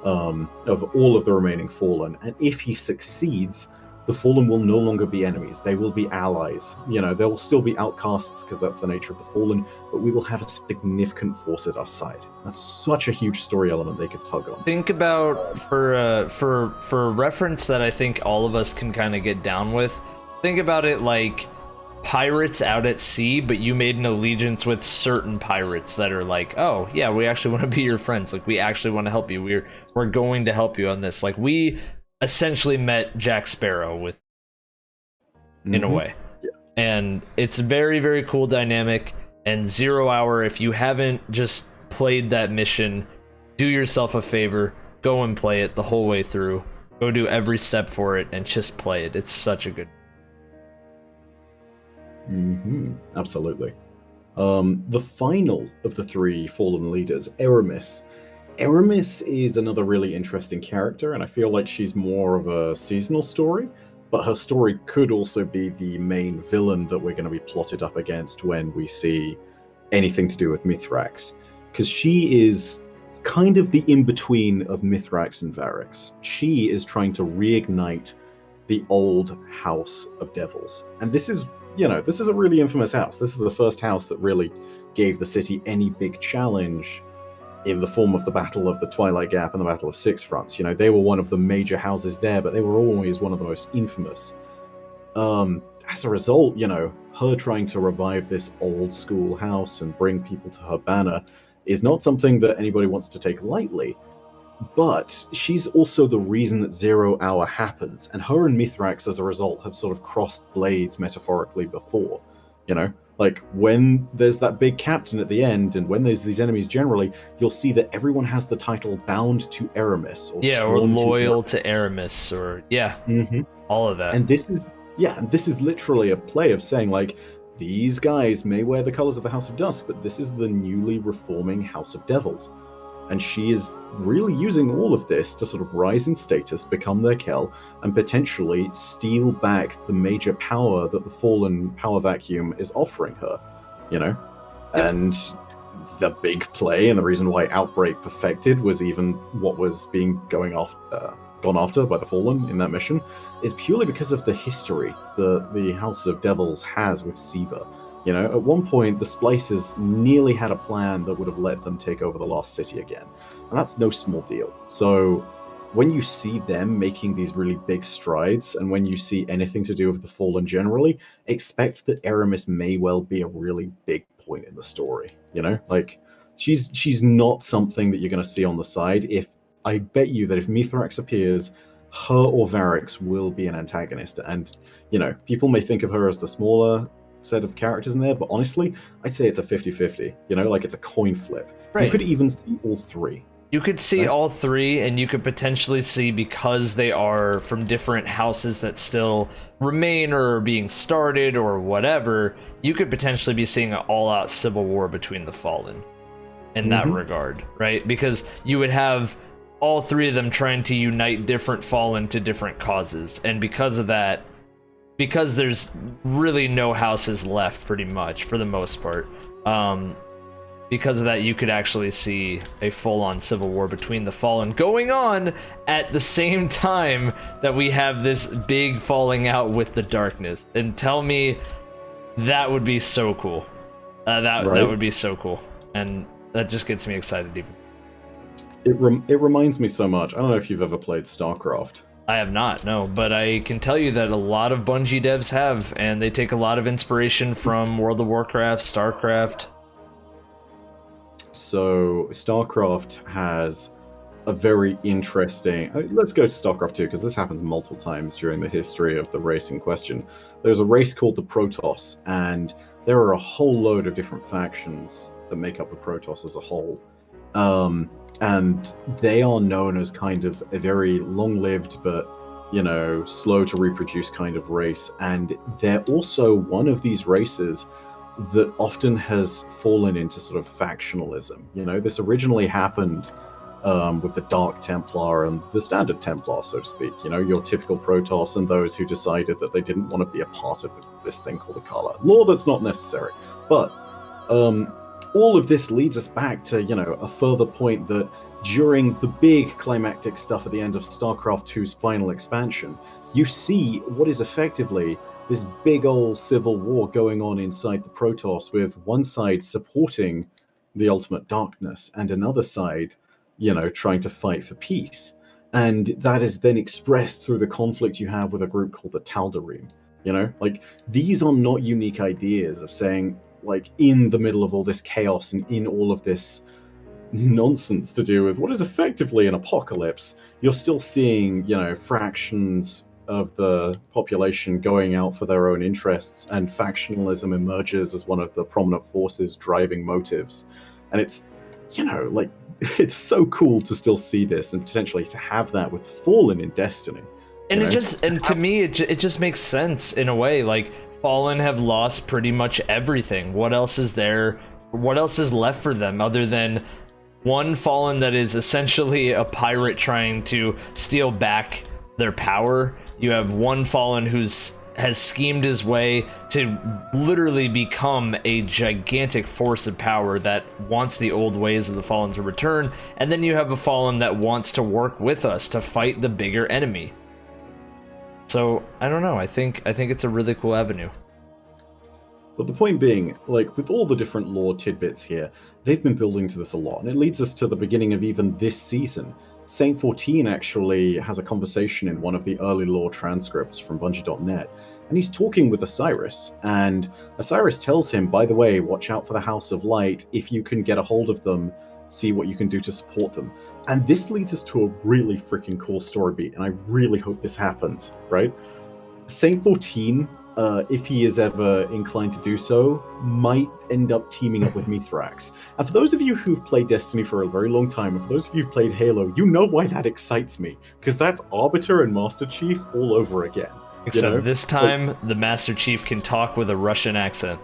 of all of the remaining Fallen. And if he succeeds, the Fallen will no longer be enemies. They will be allies. There will still be outcasts because that's the nature of the Fallen, but we will have a significant force at our side. That's such a huge story element they could tug on. Think about, for a reference that I think all of us can kind of get down with, think about it like pirates out at sea, but you made an allegiance with certain pirates that are like, oh yeah, we actually want to be your friends. Like, we actually want to help you. We're going to help you on this. Like, we essentially met Jack Sparrow with, in a way. Yeah. And it's very, very cool dynamic. And 0 Hour, if you haven't just played that mission, do yourself a favor, go and play it the whole way through. Go do every step for it and just play it. It's such a good. Absolutely. The final of the three Fallen leaders, Eramis. Eramis is another really interesting character, and I feel like she's more of a seasonal story, but her story could also be the main villain that we're going to be plotted up against when we see anything to do with Mithrax, because she is kind of the in-between of Mithrax and Varyks. She is trying to reignite the old House of Devils, and this is a really infamous house. This is the first house that really gave the city any big challenge in the form of the Battle of the Twilight Gap and the Battle of Six Fronts. They were one of the major houses there, but they were always one of the most infamous. As a result, her trying to revive this old school house and bring people to her banner is not something that anybody wants to take lightly. But she's also the reason that 0 Hour happens, and her and Mithrax, as a result, have sort of crossed blades metaphorically before. Like when there's that big captain at the end, and when there's these enemies generally, you'll see that everyone has the title bound to Eramis, or loyal to Eramis, or all of that. And this is literally a play of saying, like, these guys may wear the colors of the House of Dusk, but this is the newly reforming House of Devils. And she is really using all of this to sort of rise in status, become their kell, and potentially steal back the major power that the fallen power vacuum is offering her, you know? Yep. And the big play and the reason why Outbreak perfected was even what was being gone after by the Fallen in that mission is purely because of the history the House of Devils has with Siva. You know, at one point, the Splicers nearly had a plan that would have let them take over the Lost City again. And that's no small deal. So when you see them making these really big strides, and when you see anything to do with the Fallen generally, expect that Eramis may well be a really big point in the story. You know, like, she's not something that you're going to see on the side. I bet you that if Mithrax appears, her or Varyks will be an antagonist. And, you know, people may think of her as the smaller set of characters in there, but honestly, I'd say it's a 50-50, you know, like it's a coin flip. Right. You could even see all three. You could see all three, and you could potentially see, because they are from different houses that still remain or are being started or whatever, you could potentially be seeing an all-out civil war between the Fallen in that regard, right? Because you would have all three of them trying to unite different Fallen to different causes, and because of that, because there's really no houses left, pretty much, for the most part, because of that, you could actually see a full-on civil war between the Fallen going on at the same time that we have this big falling out with the Darkness. And tell me, that would be so cool. That would be so cool, and that just gets me excited even. It reminds me so much. I don't know if you've ever played StarCraft. I have not, no, but I can tell you that a lot of Bungie devs have, and they take a lot of inspiration from World of Warcraft, StarCraft. So StarCraft has a very interesting... Let's go to StarCraft 2, because this happens multiple times during the history of the race in question. There's a race called the Protoss, and there are a whole load of different factions that make up the Protoss as a whole. And they are known as kind of a very long-lived but, you know, slow to reproduce kind of race. And they're also one of these races that often has fallen into sort of factionalism. You know, this originally happened with the Dark Templar and the Standard Templar, so to speak. You know, your typical Protoss and those who decided that they didn't want to be a part of this thing called the Kala. Law that's not necessary. But all of this leads us back to, you know, a further point that during the big climactic stuff at the end of StarCraft 2's final expansion, you see what is effectively this big old civil war going on inside the Protoss, with one side supporting the ultimate darkness and another side, you know, trying to fight for peace. And that is then expressed through the conflict you have with a group called the Tal'Darim. You know, like, these are not unique ideas of saying, like, in the middle of all this chaos and in all of this nonsense to do with what is effectively an apocalypse, you're still seeing, you know, fractions of the population going out for their own interests, and factionalism emerges as one of the prominent forces driving motives. And it's, you know, like, it's so cool to still see this and potentially to have that with Fallen in Destiny. And to me, it just makes sense in a way. Like, Fallen have lost pretty much everything. What else is there? What else is left for them other than one Fallen that is essentially a pirate trying to steal back their power? You have one Fallen has schemed his way to literally become a gigantic force of power that wants the old ways of the Fallen to return, and then you have a Fallen that wants to work with us to fight the bigger enemy. So, I don't know, I think it's a really cool avenue. But the point being, like, with all the different lore tidbits here, they've been building to this a lot, and it leads us to the beginning of even this season. Saint 14 actually has a conversation in one of the early lore transcripts from Bungie.net, and he's talking with Osiris, and Osiris tells him, by the way, watch out for the House of Light. If you can get a hold of them, see what you can do to support them. And this leads us to a really freaking cool story beat, and I really hope this happens, right? Saint 14, if he is ever inclined to do so, might end up teaming up with Mithrax. And for those of you who've played Destiny for a very long time, and for those of you who've played Halo, you know why that excites me, because that's Arbiter and Master Chief all over again. Except you know? This time, the Master Chief can talk with a Russian accent.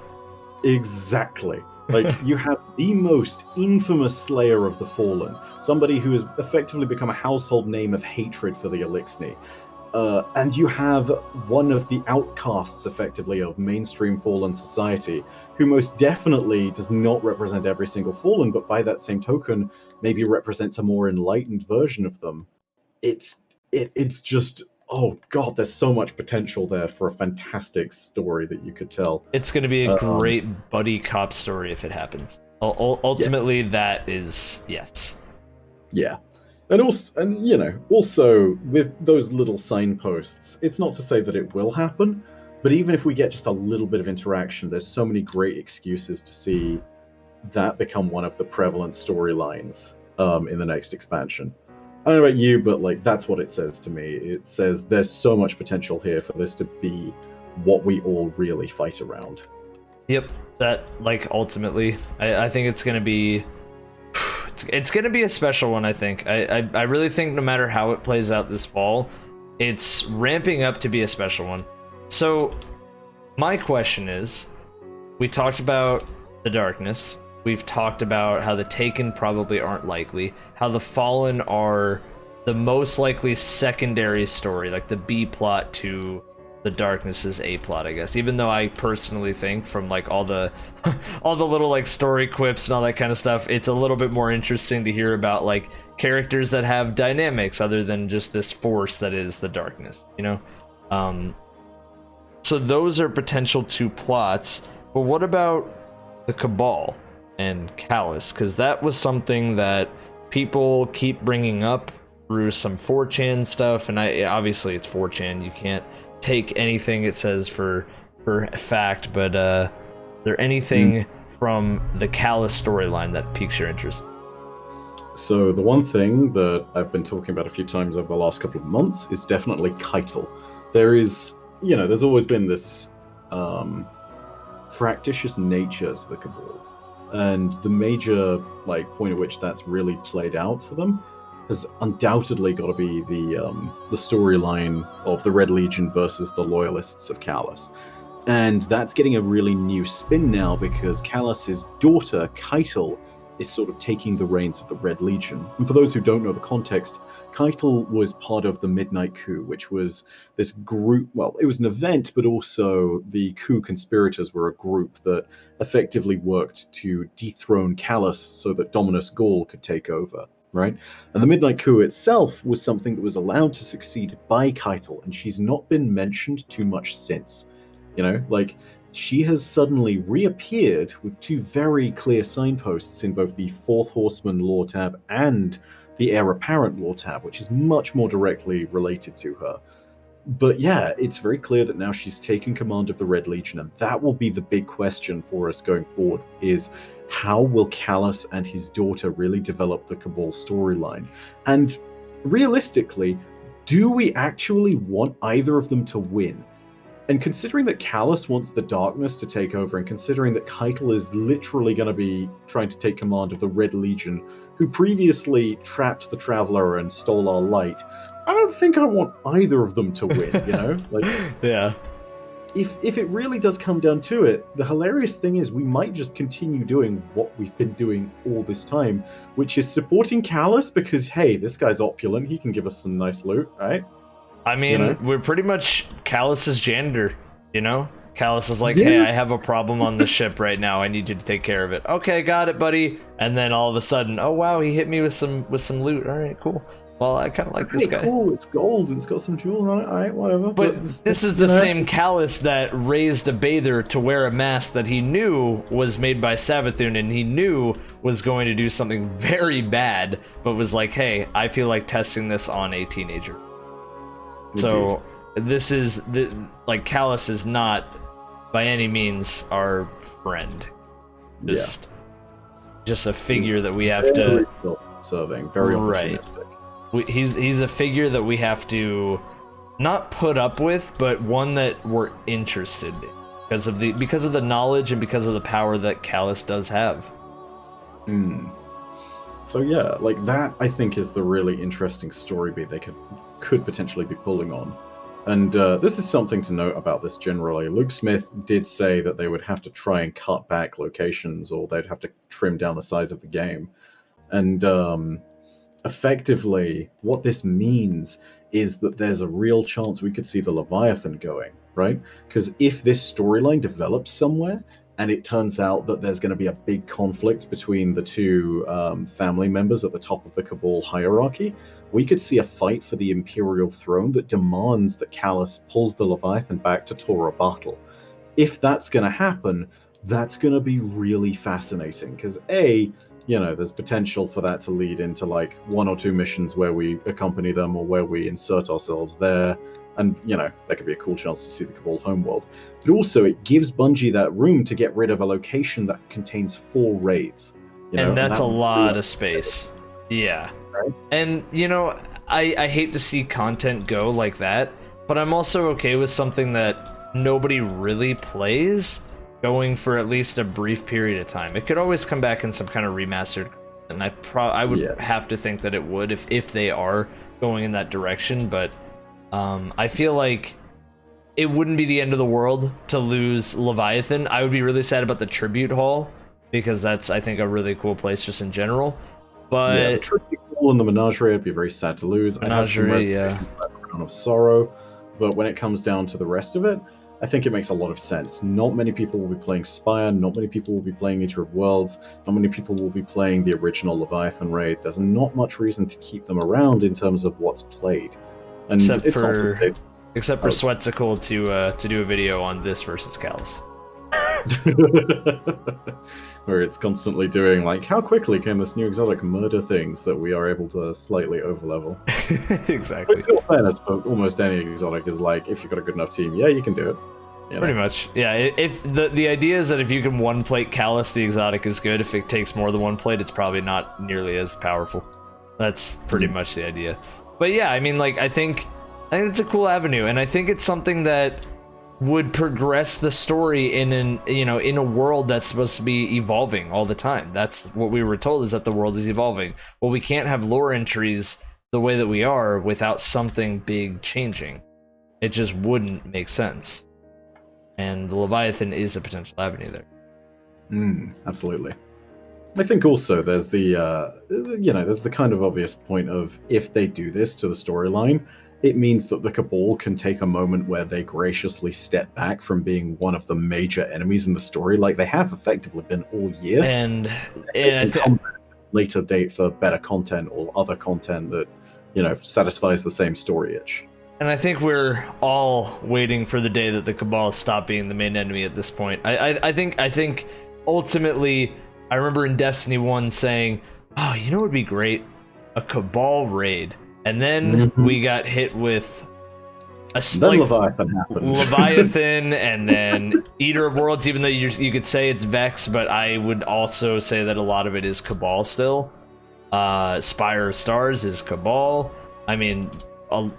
Exactly. Like, you have the most infamous slayer of the fallen, somebody who has effectively become a household name of hatred for the Elixni. And you have one of the outcasts, effectively, of mainstream fallen society, who most definitely does not represent every single fallen, but by that same token, maybe represents a more enlightened version of them. It's just, oh god, there's so much potential there for a fantastic story that you could tell. It's going to be a great buddy cop story if it happens. Ultimately, yes. That is yes. Yeah. And also with those little signposts, it's not to say that it will happen, but even if we get just a little bit of interaction, there's so many great excuses to see that become one of the prevalent storylines in the next expansion. I don't know about you, but like that's what it says to me. It says there's so much potential here for this to be what we all really fight around. Yep, that like ultimately, I think it's gonna be. It's going to be a special one, I think. I really think no matter how it plays out this fall, it's ramping up to be a special one. So, my question is, we talked about the darkness. We've talked about how the Taken probably aren't likely. How the Fallen are the most likely secondary story, like the B plot to the darkness's A plot, I guess. Even though I personally think from like all the little like story quips and all that kind of stuff, it's a little bit more interesting to hear about like characters that have dynamics other than just this force that is the darkness, you know? So those are potential two plots, but what about the Cabal and Calus? Because that was something that people keep bringing up through some 4chan stuff, and obviously it's 4chan, you can't take anything it says for fact, but there anything from the Calus storyline that piques your interest? So the one thing that I've been talking about a few times over the last couple of months is definitely Caiatl. There is, there's always been this fractious nature to the Cabal, and the major point at which that's really played out for them has undoubtedly got to be the storyline of the Red Legion versus the Loyalists of Calus. And that's getting a really new spin now because Calus's daughter, Caiatl, is sort of taking the reins of the Red Legion. And for those who don't know the context, Caiatl was part of the Midnight Coup, which was this group, well, it was an event, but also the coup conspirators were a group that effectively worked to dethrone Calus so that Dominus Gaul could take over. Right? And the Midnight Coup itself was something that was allowed to succeed by Caiatl, and she's not been mentioned too much since. She has suddenly reappeared with two very clear signposts in both the Fourth Horseman lore tab and the Heir Apparent lore tab, which is much more directly related to her. But yeah, it's very clear that now she's taken command of the Red Legion, and that will be the big question for us going forward, is how will Calus and his daughter really develop the Cabal storyline? And realistically, do we actually want either of them to win? And considering that Calus wants the darkness to take over, and considering that Caiatl is literally going to be trying to take command of the Red Legion, who previously trapped the Traveler and stole our light, I don't think I want either of them to win, Yeah. If it really does come down to it, the hilarious thing is we might just continue doing what we've been doing all this time, which is supporting Calus because, hey, this guy's opulent, he can give us some nice loot, right? I mean, we're pretty much Calus's janitor, Calus is like, hey, I have a problem on the ship right now, I need you to take care of it. Okay, got it, buddy. And then all of a sudden, oh wow, he hit me with some loot. All right, cool. Well, I kind of like this guy. Cool, it's gold, and it's got some jewels on it, alright, whatever. But this is the same Calus that raised a bather to wear a mask that he knew was made by Savathun, and he knew was going to do something very bad, but was like, hey, I feel like testing this on a teenager. Indeed. So, this is, Calus is not, by any means, our friend. Just a figure that we have to... self-serving, very opportunistic. He's a figure that we have to not put up with, but one that we're interested in because of the knowledge and because of the power that Calus does have. So yeah, that I think is the really interesting story beat they could potentially be pulling on. And this is something to note about this generally. Luke Smith did say that they would have to try and cut back locations, or they'd have to trim down the size of the game. And effectively, what this means is that there's a real chance we could see the Leviathan going, right? Because if this storyline develops somewhere, and it turns out that there's going to be a big conflict between the two family members at the top of the Cabal hierarchy, we could see a fight for the Imperial throne that demands that Calus pulls the Leviathan back to Tora battle. If that's going to happen, that's going to be really fascinating, because there's potential for that to lead into like 1 or 2 missions where we accompany them, or where we insert ourselves there. And, that could be a cool chance to see the Cabal homeworld. But also, it gives Bungie that room to get rid of a location that contains 4 raids. And that's a lot of space. Yeah. Right? And, I hate to see content go like that, but I'm also okay with something that nobody really plays going for at least a brief period of time. It could always come back in some kind of remastered, and I would have to think that it would if they are going in that direction, but I feel like it wouldn't be the end of the world to lose Leviathan. I would be really sad about the Tribute Hall, because that's, I think, a really cool place just in general. But yeah, the Tribute Hall and the Menagerie I'd be very sad to lose. I have some reservations about Crown of Sorrow, but when it comes down to the rest of it, I think it makes a lot of sense. Not many people will be playing Spire, not many people will be playing Eater of Worlds, not many people will be playing the original Leviathan raid. There's not much reason to keep them around in terms of what's played. And except for Sweatcicle to do a video on this versus Calus. Where it's constantly doing like, how quickly can this new exotic murder things that we are able to slightly overlevel? Exactly. Which, in all fairness, for almost any exotic is like, if you've got a good enough team, yeah, you can do it. Pretty much. Yeah, if the idea is that if you can one plate Calus, the exotic is good. If it takes more than one plate, it's probably not nearly as powerful. That's pretty much the idea. But yeah, I mean, like, I think it's a cool avenue, and I think it's something that would progress the story in a world that's supposed to be evolving all the time. That's what we were told, is that the world is evolving. Well, we can't have lore entries the way that we are without something big changing. It just wouldn't make sense. And the Leviathan is a potential avenue there. Absolutely. I think also there's there's the kind of obvious point of, if they do this to the storyline, it means that the Cabal can take a moment where they graciously step back from being one of the major enemies in the story, like they have effectively been all year. And come back at a later date for better content or other content that, satisfies the same story itch. And I think we're all waiting for the day that the Cabal stop being the main enemy at this point. I think ultimately, I remember in Destiny 1 saying, oh, what would be great? A Cabal raid. And then we got hit with Leviathan happened. Leviathan, and then Eater of Worlds, even though you could say it's Vex, but I would also say that a lot of it is Cabal still. Spire of Stars is Cabal. I mean,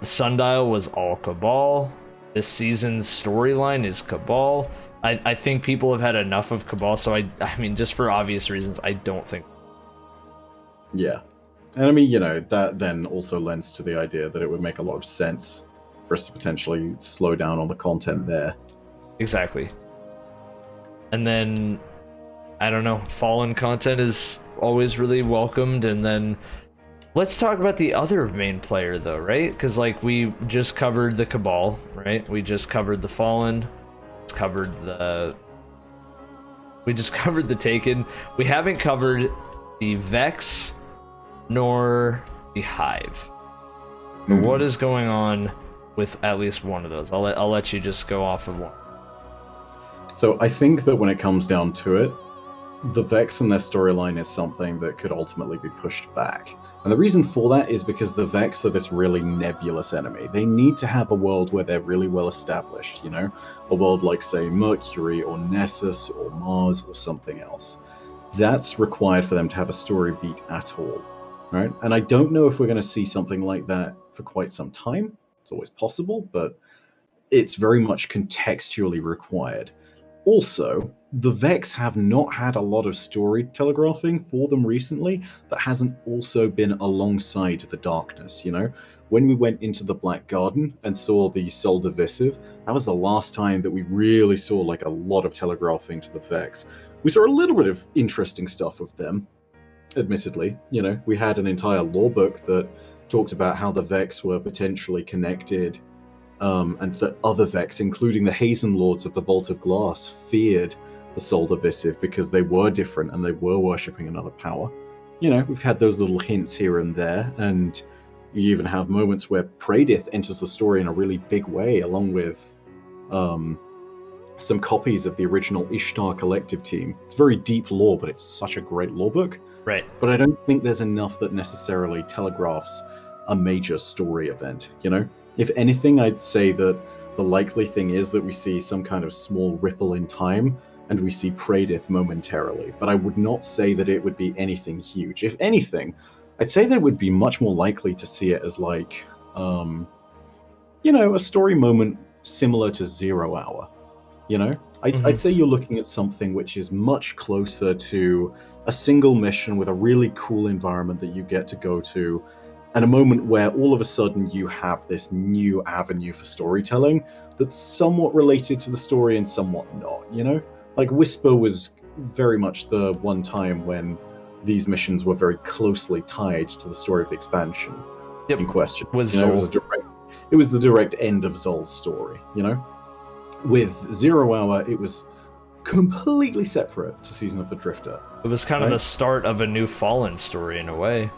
Sundial was all Cabal. This season's storyline is Cabal. I think people have had enough of Cabal, so I mean, just for obvious reasons, I don't think. Yeah. And I mean, that then also lends to the idea that it would make a lot of sense for us to potentially slow down on the content there. Exactly. And then, I don't know, Fallen content is always really welcomed. And then, let's talk about the other main player, though, right? Because, like, we just covered the Cabal, right? We just covered the Fallen. We just covered the Taken. We haven't covered the Vex nor the Hive. What is going on with at least one of those? I'll let you just go off of one. So I think that when it comes down to it, the Vex and their storyline is something that could ultimately be pushed back. And the reason for that is because the Vex are this really nebulous enemy. They need to have a world where they're really well established, A world like, say, Mercury or Nessus or Mars or something else. That's required for them to have a story beat at all, right? And I don't know if we're going to see something like that for quite some time. It's always possible, but it's very much contextually required. Also, the Vex have not had a lot of story telegraphing for them recently that hasn't also been alongside the darkness, you know? When we went into the Black Garden and saw the Soul Divisive, that was the last time that we really saw like a lot of telegraphing to the Vex. We saw a little bit of interesting stuff of them, admittedly. You know, we had an entire lore book that talked about how the Vex were potentially connected, and that other Vex, including the Hazen Lords of the Vault of Glass, feared the Soul Divisive because they were different and they were worshipping another power. You know, we've had those little hints here and there, and you even have moments where Pradith enters the story in a really big way, along with some copies of the original Ishtar Collective team. It's very deep lore, but it's such a great lore book. Right. But I don't think there's enough that necessarily telegraphs a major story event, you know? If anything, I'd say that the likely thing is that we see some kind of small ripple in time, and we see Pradith momentarily, but I would not say that it would be anything huge. If anything, I'd say that it would be much more likely to see it as like, you know, a story moment similar to 0 Hour, you know? I'd say you're looking at something which is much closer to a single mission with a really cool environment that you get to go to, and a moment where all of a sudden you have this new avenue for storytelling that's somewhat related to the story and somewhat not, you know? Like Whisper was very much the one time when these missions were very closely tied to the story of the expansion in question. Was you know, it was the direct end of Zol's story, you know? With 0 Hour, it was completely separate to Season of the Drifter. It was kind of the start of a new Fallen story in a way.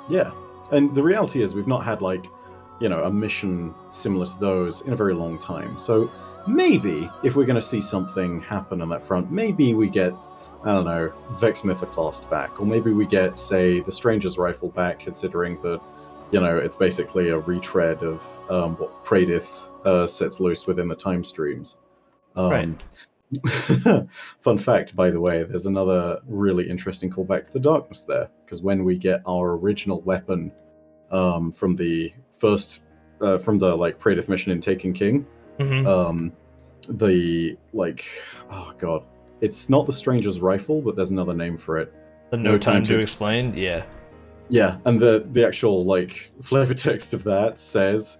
Yeah. And the reality is we've not had, like, you know, a mission similar to those in a very long time. So maybe, if we're going to see something happen on that front, maybe we get, I don't know, Vex Mythoclast back. Or maybe we get, say, the Stranger's Rifle back, considering that, you know, it's basically a retread of what Pradith sets loose within the time streams. Right. Fun fact, by the way, there's another really interesting callback to the darkness there, because when we get our original weapon from the first, from the like Pradith mission in Taken King, the like, oh god, it's not the Stranger's Rifle, but there's another name for it. The No Time to Explain, yeah. Yeah, and the actual like flavor text of that says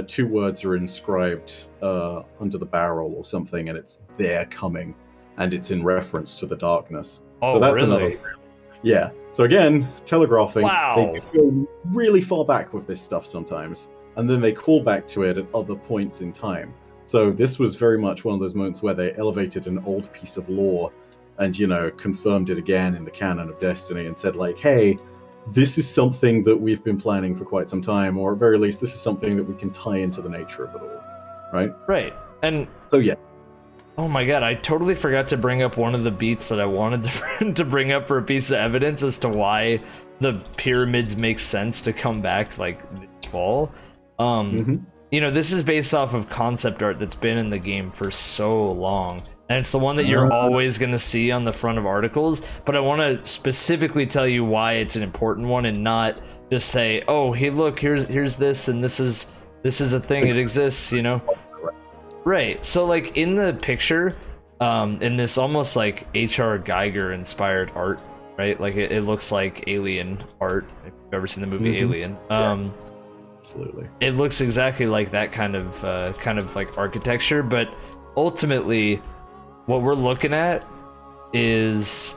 2 words are inscribed under the barrel or something, and it's "They're coming," and it's in reference to the darkness. Oh, so that's really? another. Yeah. So again, telegraphing. Wow. They go really far back with this stuff sometimes, and then they call back to it at other points in time. So this was very much one of those moments where they elevated an old piece of lore, and you know, confirmed it again in the canon of Destiny, and said like, "Hey, this is something that we've been planning for quite some time, or at very least, this is something that we can tie into the nature of it all." Right? Right. And so, yeah. Oh my god, I totally forgot to bring up one of the beats that I wanted to bring up for a piece of evidence as to why the pyramids make sense to come back like this fall. You know, this is based off of concept art that's been in the game for so long. And it's the one that you're always going to see on the front of articles, but I want to specifically tell you why it's an important one and not just say, "Oh, hey, look, here's this and this is a thing, it exists," you know? Right. So like in the picture, in this almost like H.R. Geiger inspired art, right? Like it looks like alien art, if you've ever seen the movie Alien. Yes, absolutely. It looks exactly like that kind of like architecture, but ultimately what we're looking at is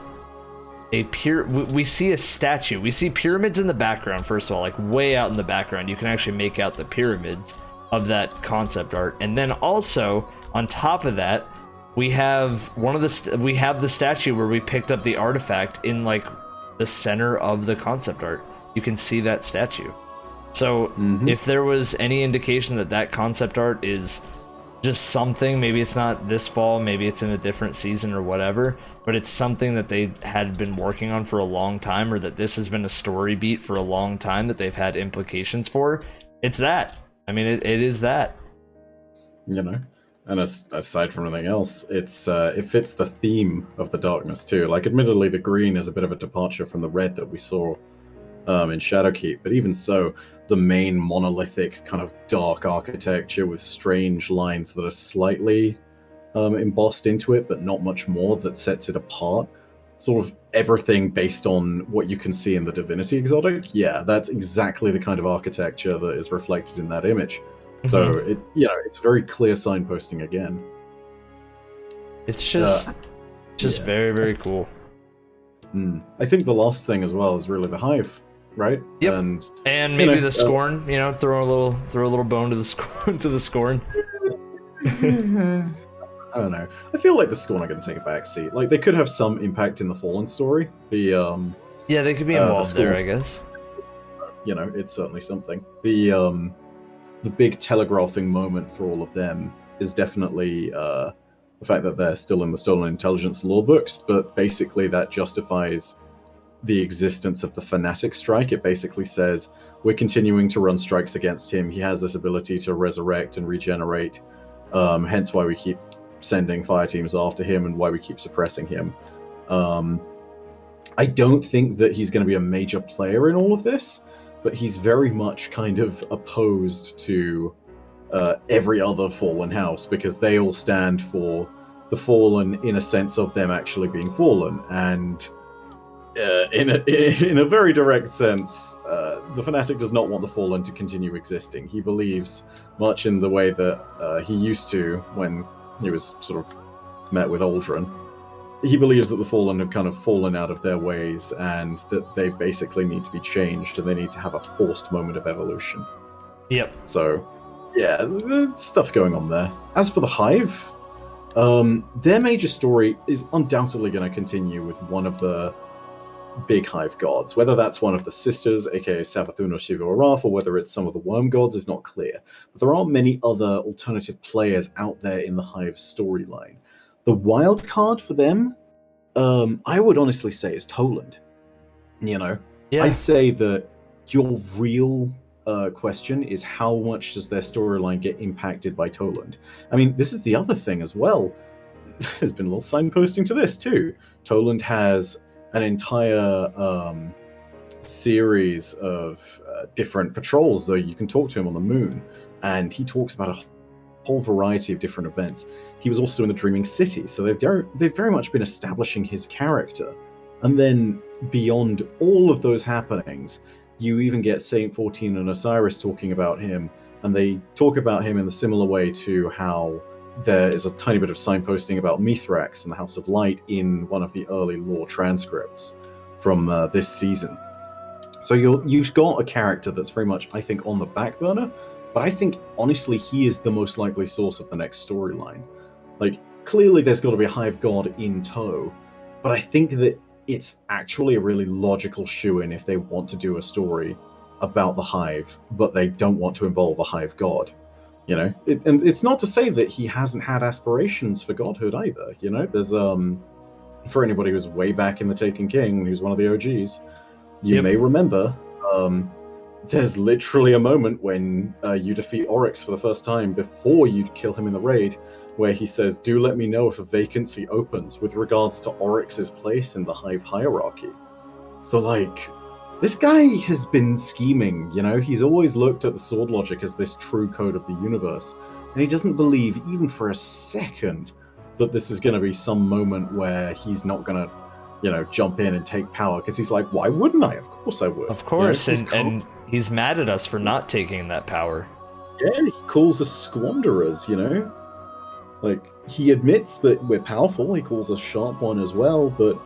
we see a statue. We see pyramids in the background, first of all, like way out in the background. You can actually make out the pyramids of that concept art. And then also, on top of that, we have the statue where we picked up the artifact in like the center of the concept art. You can see that statue. So if there was any indication that that concept art is just something, maybe it's not this fall, maybe it's in a different season or whatever, but it's something that they had been working on for a long time, or that this has been a story beat for a long time that they've had implications for, it's that. I mean, it is that. You know, and aside from anything else, it's it fits the theme of the darkness too. Like, admittedly, the green is a bit of a departure from the red that we saw in Shadowkeep, but even so, the main monolithic kind of dark architecture with strange lines that are slightly embossed into it, but not much more that sets it apart. Sort of everything based on what you can see in the Divinity exotic. Yeah, that's exactly the kind of architecture that is reflected in that image. So it's very clear signposting again. It's just very, very cool. I think the last thing as well is really the hive, right? Yep. And maybe the scorn. Throw a little bone to the scorn. I don't know. I feel like the Scorn are going to take a backseat. Like, they could have some impact in the Fallen story. They could be involved there, I guess. It's certainly something. The big telegraphing moment for all of them is definitely the fact that they're still in the Stolen Intelligence law books, but basically that justifies the existence of the Fanatic Strike. It basically says, we're continuing to run strikes against him. He has this ability to resurrect and regenerate, hence why we keep sending fire teams after him and why we keep suppressing him. I don't think that he's going to be a major player in all of this, but he's very much kind of opposed to every other Fallen house, because they all stand for the Fallen in a sense of them actually being fallen, and in a very direct sense, the Fanatic does not want the Fallen to continue existing. He believes much in the way that he used to when he was sort of met with Aldrin. He believes that the Fallen have kind of fallen out of their ways and that they basically need to be changed and they need to have a forced moment of evolution. Yep. So, yeah, there's stuff going on there. As for the Hive, their major story is undoubtedly going to continue with one of the big Hive gods. Whether that's one of the sisters, aka Savathun or Shiva or Raph, or whether it's some of the worm gods is not clear. But there are many other alternative players out there in the Hive storyline. The wild card for them, I would honestly say, is Toland. I'd say that your real question is, how much does their storyline get impacted by Toland? I mean, this is the other thing as well. There's been a little signposting to this too. Toland has an entire series of different patrols, though you can talk to him on the moon, and he talks about a whole variety of different events. He was also in the Dreaming City, so they've very much been establishing his character. And then beyond all of those happenings, you even get Saint 14 and Osiris talking about him, and they talk about him in the similar way to how there is a tiny bit of signposting about Mithrax and the House of Light in one of the early lore transcripts from this season. So you've got a character that's very much, I think, on the back burner, but I think, honestly, he is the most likely source of the next storyline. Like, clearly there's got to be a Hive God in tow, but I think that it's actually a really logical shoe-in if they want to do a story about the Hive, but they don't want to involve a Hive God. And it's not to say that he hasn't had aspirations for godhood either. There's for anybody who's way back in the Taken King, who's one of the OGs, you may remember there's literally a moment when you defeat Oryx for the first time before you kill him in the raid, where he says, "Do let me know if a vacancy opens with regards to Oryx's place in the Hive hierarchy." So, this guy has been scheming, he's always looked at the sword logic as this true code of the universe, and he doesn't believe even for a second that this is going to be some moment where he's not going to, jump in and take power, because he's like, why wouldn't I? Of course I would. Of course, and he's mad at us for not taking that power. Yeah, he calls us squanderers, he admits that we're powerful, he calls us sharp one as well, but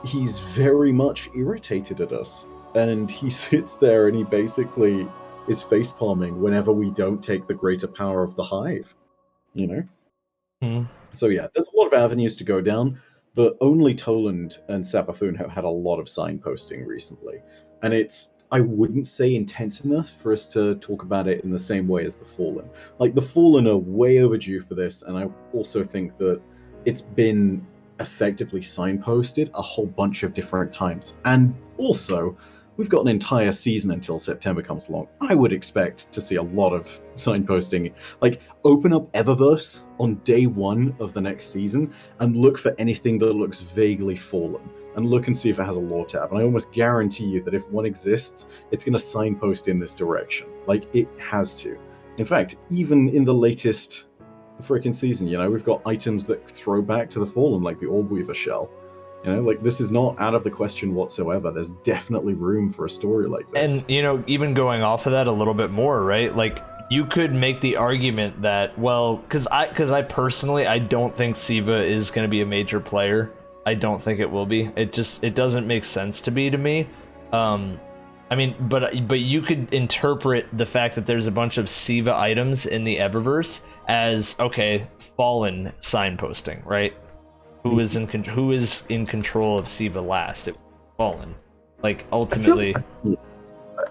he's very much irritated at us. And he sits there and he basically is facepalming whenever we don't take the greater power of the Hive, So yeah, there's a lot of avenues to go down, but only Toland and Savathun have had a lot of signposting recently. And it's, I wouldn't say intense enough for us to talk about it in the same way as the Fallen. The Fallen are way overdue for this, and I also think that it's been effectively signposted a whole bunch of different times. And also, we've got an entire season until September comes along. I would expect to see a lot of signposting. Open up Eververse on day one of the next season and look for anything that looks vaguely Fallen, and look and see if it has a lore tab. And I almost guarantee you that if one exists, it's going to signpost in this direction. It has to. In fact, even in the latest freaking season. You know, we've got items that throw back to the Fallen, like the Orb Weaver shell. You know, like, this is not out of the question whatsoever. There's definitely room for a story like this. And, you know, even going off of that a little bit more, right? Like, you could make the argument that, well, because I personally, I don't think Siva is going to be a major player. I don't think it will be. It doesn't make sense to be to me. I mean, but you could interpret the fact that there's a bunch of Siva items in the Eververse as, okay, Fallen signposting, right? Who is in control of Siva last? It Fallen. Like, ultimately,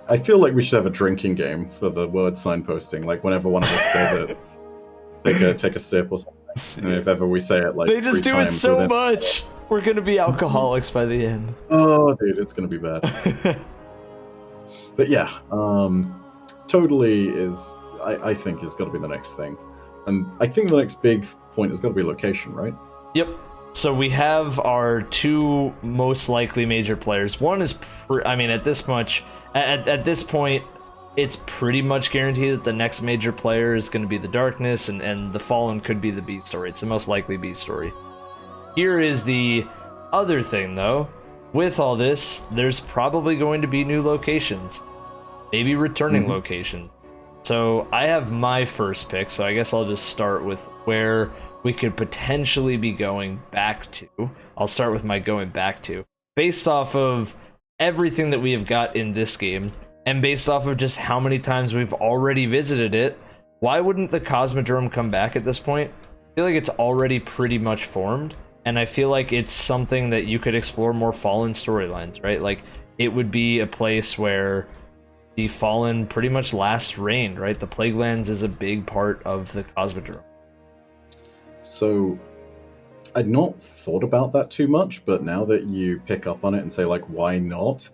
I feel like we should have a drinking game for the word signposting. Like, whenever one of us says it, take a sip or something. And if ever we say it, like, they just 3 do it times so within... much. We're gonna be alcoholics by the end. Oh, dude, it's gonna be bad. But yeah, totally is. I think is got to be the next thing, and I think the next big point is got to be location, right? Yep. So we have our 2 most likely major players. One is, I mean, at this point, it's pretty much guaranteed that the next major player is going to be the Darkness, and the Fallen could be the B story. It's the most likely B story. Here is the other thing, though. With all this, there's probably going to be new locations, maybe returning locations. So I have my first pick, so I guess I'll just start with where we could potentially be going back to. I'll start with my going back to. Based off of everything that we have got in this game, and based off of just how many times we've already visited it, why wouldn't the Cosmodrome come back at this point? I feel like it's already pretty much formed, and I feel like it's something that you could explore more Fallen storylines, right? Like, it would be a place where the Fallen pretty much last reigned, right? The Plaguelands is a big part of the Cosmodrome. So, I'd not thought about that too much, but now that you pick up on it and say, like, why not?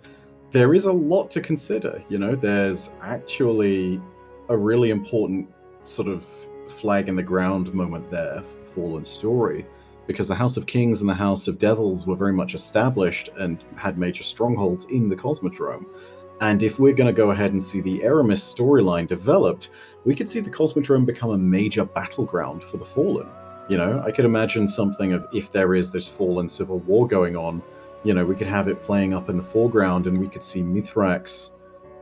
There is a lot to consider, you know? There's actually a really important sort of flag in the ground moment there for the Fallen story, because the House of Kings and the House of Devils were very much established and had major strongholds in the Cosmodrome. And if we're going to go ahead and see the Eramis storyline developed, we could see the Cosmodrome become a major battleground for the Fallen. You know, I could imagine something of, if there is this Fallen civil war going on, you know, we could have it playing up in the foreground, and we could see Mithrax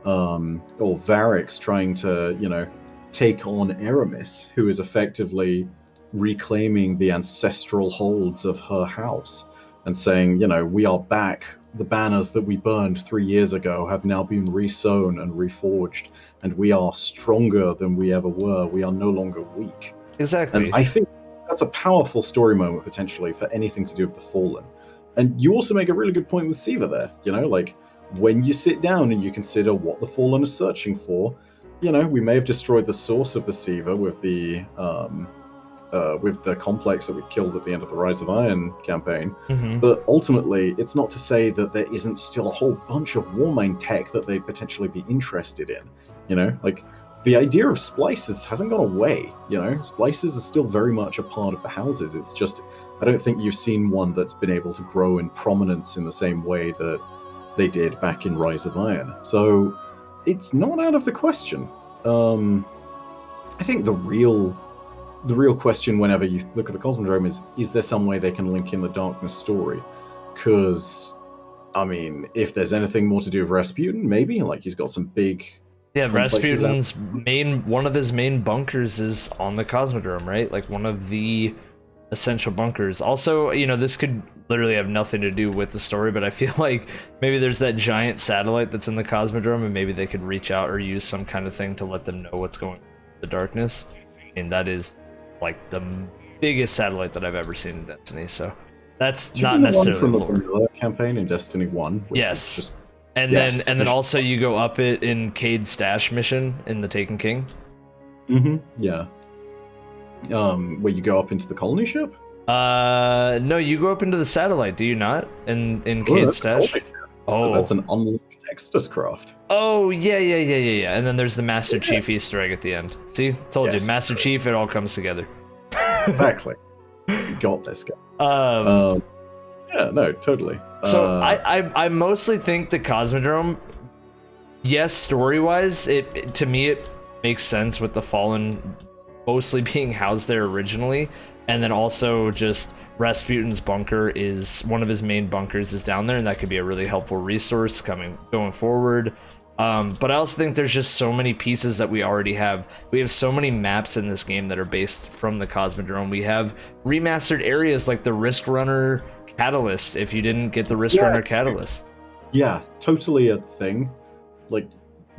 or Varyks trying to, you know, take on Eramis, who is effectively reclaiming the ancestral holds of her house and saying, you know, we are back. The banners that we burned 3 years ago have now been resewn and reforged, and we are stronger than we ever were. We are no longer weak. Exactly. And I think that's a powerful story moment, potentially, for anything to do with the Fallen. And you also make a really good point with Siva there. You know, like, when you sit down and you consider what the Fallen is searching for, you know, we may have destroyed the source of the Siva with the complex that we killed at the end of the Rise of Iron campaign. But ultimately, it's not to say that there isn't still a whole bunch of Warmind tech that they'd potentially be interested in. You know, like, the idea of splices hasn't gone away. You know, splices are still very much a part of the houses. It's just, I don't think you've seen one that's been able to grow in prominence in the same way that they did back in Rise of Iron. So it's not out of the question. I think the real question whenever you look at the Cosmodrome is there some way they can link in the Darkness story? Because, I mean, if there's anything more to do with Rasputin, maybe, like, he's got some big... Yeah, Rasputin's one of his main bunkers is on the Cosmodrome, right? Like, one of the essential bunkers. Also, you know, this could literally have nothing to do with the story, but I feel like maybe there's that giant satellite that's in the Cosmodrome, and maybe they could reach out or use some kind of thing to let them know what's going on with the Darkness. And that is, like, the biggest satellite that I've ever seen in Destiny, so that's not necessarily from the Vanilla campaign in Destiny 1. Yes. Just, and then also you go up it in Cade's Stash mission in the Taken King. Yeah. Where you go up into the colony ship? No, you go up into the satellite, do you not? In Cade's Stash? Oh, that's an unlaunched Exodus craft. Oh, yeah. And then there's the Master Chief Easter egg at the end. See? Told you, Master Chief, it all comes together. Exactly. You got this guy. Yeah, no, totally. So I mostly think the Cosmodrome, yes, story-wise, to me it makes sense with the Fallen mostly being housed there originally, and then also just Rasputin's bunker is one of his main bunkers is down there, and that could be a really helpful resource going forward. But I also think there's just so many pieces that we already have. We have so many maps in this game that are based from the Cosmodrome. We have remastered areas like the Risk Runner Catalyst, if you didn't get the Risk Runner Catalyst. Yeah, totally a thing. Like,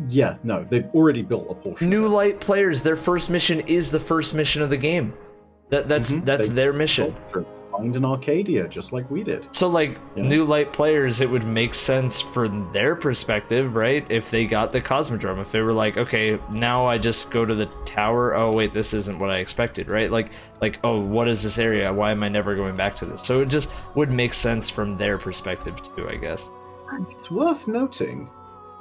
yeah, no, they've already built a portion. New Light players, their first mission is the first mission of the game. That's their mission. Find an Arcadia, just like we did. So, like, New Light players, it would make sense from their perspective, right? If they got the Cosmodrome, if they were like, okay, now I just go to the tower. Oh, wait, this isn't what I expected, right? Like, oh, what is this area? Why am I never going back to this? So it just would make sense from their perspective too, I guess. It's worth noting,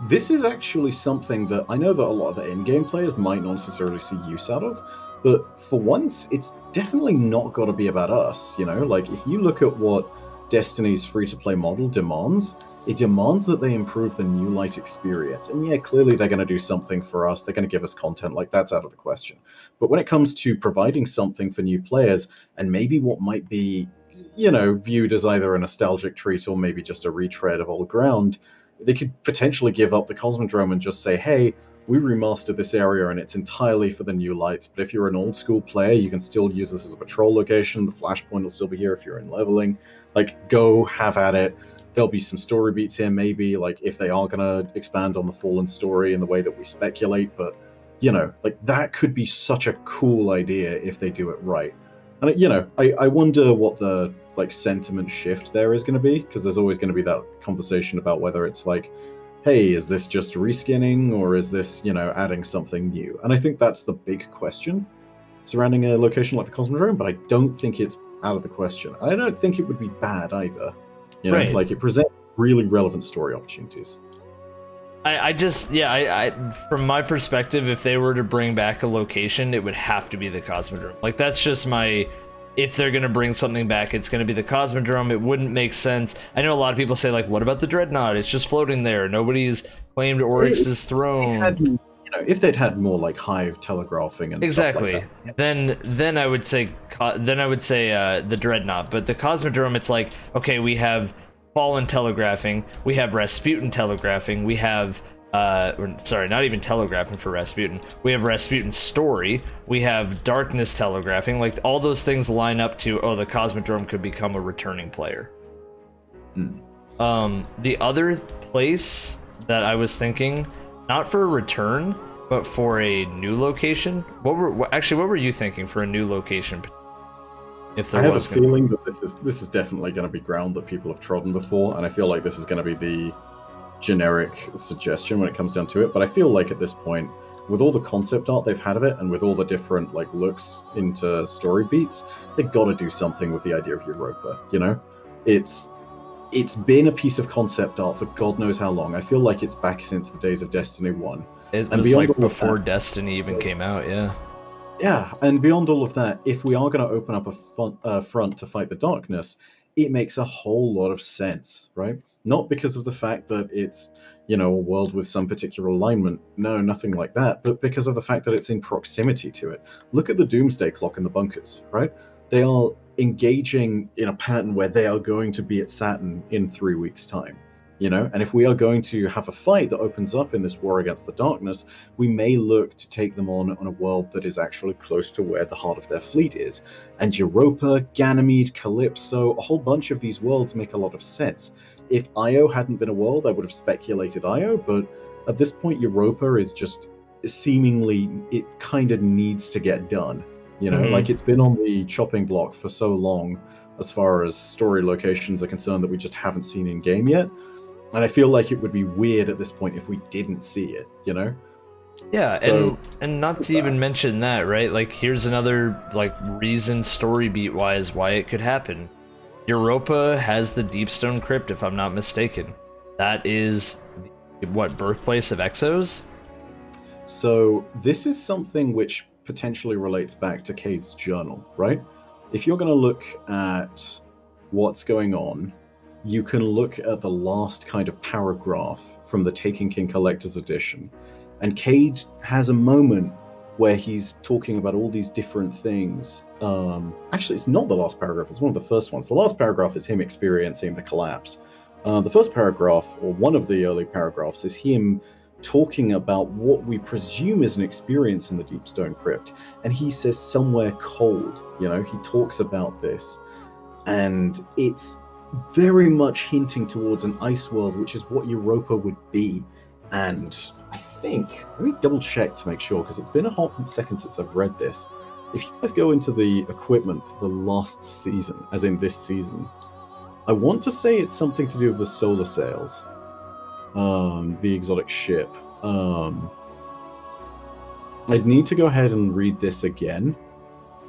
this is actually something that I know that a lot of the in-game players might not necessarily see use out of, but for once, it's definitely not got to be about us, you know? Like, if you look at what Destiny's free-to-play model demands, it demands that they improve the New Light experience. And yeah, clearly they're going to do something for us, they're going to give us content, like, that's out of the question. But when it comes to providing something for new players, and maybe what might be, you know, viewed as either a nostalgic treat or maybe just a retread of old ground, they could potentially give up the Cosmodrome and just say, hey, we remastered this area and it's entirely for the new lights, but if you're an old school player, you can still use this as a patrol location. The flashpoint will still be here if you're in leveling. Like, go have at it. There'll be some story beats here, maybe, like, if they are going to expand on the Fallen story in the way that we speculate, but, you know, like, that could be such a cool idea if they do it right. And, you know, I wonder what the, like, sentiment shift there is going to be, because there's always going to be that conversation about whether it's like, hey, is this just reskinning, or is this, you know, adding something new? And I think that's the big question surrounding a location like the Cosmodrome, but I don't think it's out of the question. I don't think it would be bad either. You know, like, it presents really relevant story opportunities. I from my perspective, if they were to bring back a location, it would have to be the Cosmodrome. Like, that's just my... If they're going to bring something back, it's going to be the Cosmodrome. It wouldn't make sense. I know a lot of people say, like, what about the Dreadnought? It's just floating there. Nobody's claimed Oryx's throne. You know, if they'd had more, like, hive telegraphing and stuff like that. Then I would say the Dreadnought. But the Cosmodrome, it's like, okay, we have Fallen telegraphing, we have Rasputin telegraphing, we have sorry, not even telegraphing for Rasputin. We have Rasputin's story. We have Darkness telegraphing. Like, all those things line up to, oh, the Cosmodrome could become a returning player. The other place that I was thinking, not for a return, but for a new location. What were you thinking for a new location? If there I have a feeling that this is definitely going to be ground that people have trodden before, and I feel like this is going to be the generic suggestion when it comes down to it, but I feel like at this point, with all the concept art they've had of it and with all the different, like, looks into story beats, they've got to do something with the idea of Europa, you know? It's been a piece of concept art for God knows how long. I feel like it's back since the days of Destiny 1. It was like before Destiny even came out, yeah. Yeah, and beyond all of that, if we are going to open up a front to fight the darkness, it makes a whole lot of sense, right? Not because of the fact that it's, you know, a world with some particular alignment. No, nothing like that. But because of the fact that it's in proximity to it. Look at the Doomsday Clock in the bunkers, right? They are engaging in a pattern where they are going to be at Saturn in 3 weeks' time. You know, and if we are going to have a fight that opens up in this war against the darkness, we may look to take them on a world that is actually close to where the heart of their fleet is. And Europa, Ganymede, Calypso, a whole bunch of these worlds make a lot of sense. If Io hadn't been a world, I would have speculated Io, but at this point, Europa is just seemingly, it kind of needs to get done. You know, like, it's been on the chopping block for so long as far as story locations are concerned that we just haven't seen in game yet. And I feel like it would be weird at this point if we didn't see it, you know? Yeah, so, and not to even mention that, right? Like, here's another, like, reason story beat wise why it could happen. Europa has the Deepstone Crypt, if I'm not mistaken. That is what, birthplace of Exos? So this is something which potentially relates back to Cade's journal, right? If you're going to look at what's going on, you can look at the last kind of paragraph from the Taken King Collector's Edition, and Cade has a moment where he's talking about all these different things. Actually, it's not the last paragraph, it's one of the first ones. The last paragraph is him experiencing the collapse. The first paragraph, or one of the early paragraphs, is him talking about what we presume is an experience in the Deep Stone Crypt. And he says somewhere cold, you know, he talks about this. And it's very hinting towards an ice world, which is what Europa would be. And I think, let me double check to make sure, because it's been a hot second since I've read this. If you guys go into the equipment for the last season, as in this season, I want to say it's something to do with the solar sails, the exotic ship. I'd need to go ahead and read this again,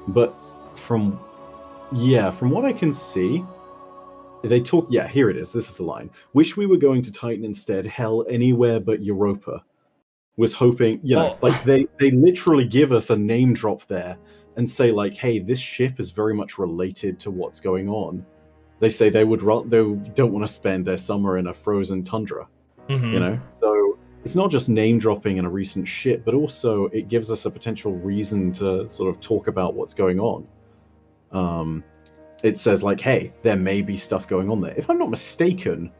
but from what I can see, they talk. Yeah, here it is. This is the line. Wish we were going to Titan instead. Hell, anywhere but Europa. Was hoping, you know, like they literally give us a name drop there and say like, hey, this ship is very much related to what's going on. They say they don't want to spend their summer in a frozen tundra, you know. So it's not just name dropping in a recent ship, but also it gives us a potential reason to sort of talk about what's going on. It says like, hey, there may be stuff going on there. If I'm not mistaken,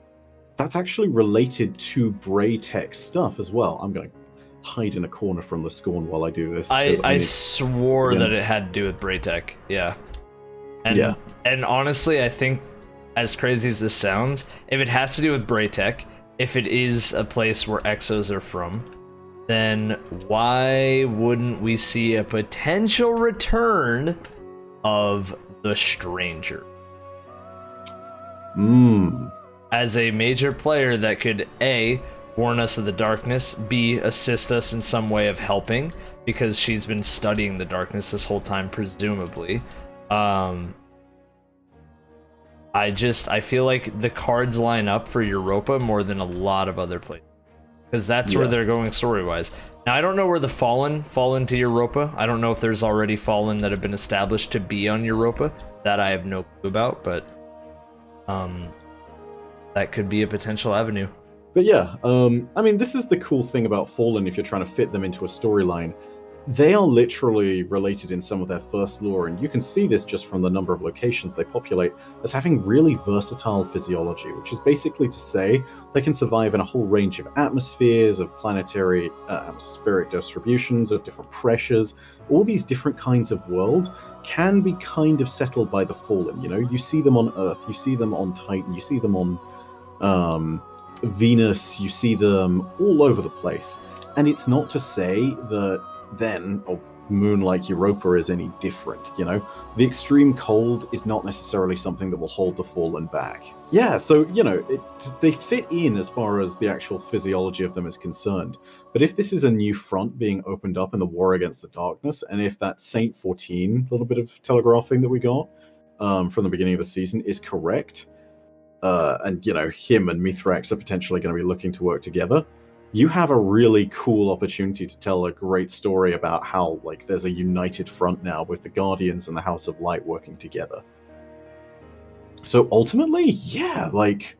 that's actually related to Bray Tech stuff as well. I'm going to hide in a corner from the Scorn while I do this. I swore that it had to do with Bray Tech. Yeah. And honestly, I think, as crazy as this sounds, if it has to do with Bray Tech, if it is a place where exos are from, then why wouldn't we see a potential return of the Stranger? As a major player that could A, warn us of the darkness, B, assist us in some way of helping, because she's been studying the darkness this whole time, presumably. I feel like the cards line up for Europa more than a lot of other places, because that's where they're going story-wise. Now, I don't know where the Fallen fall into Europa. I don't know if there's already Fallen that have been established to be on Europa. That I have no clue about, but that could be a potential avenue. But yeah, I mean, this is the cool thing about Fallen if you're trying to fit them into a storyline. They are literally related in some of their first lore, and you can see this just from the number of locations they populate as having really versatile physiology, which is basically to say they can survive in a whole range of atmospheres, of planetary atmospheric distributions, of different pressures. All these different kinds of world can be kind of settled by the Fallen. You know, you see them on Earth, you see them on Titan, you see them on Venus, you see them all over the place. And it's not to say that then a moon like Europa is any different, you know? The extreme cold is not necessarily something that will hold the Fallen back. Yeah, so, you know, they fit in as far as the actual physiology of them is concerned. But if this is a new front being opened up in the war against the darkness, and if that Saint 14 little bit of telegraphing that we got from the beginning of the season is correct, and, you know, him and Mithrax are potentially going to be looking to work together, you have a really cool opportunity to tell a great story about how, like, there's a united front now with the Guardians and the House of Light working together. So ultimately, yeah, like,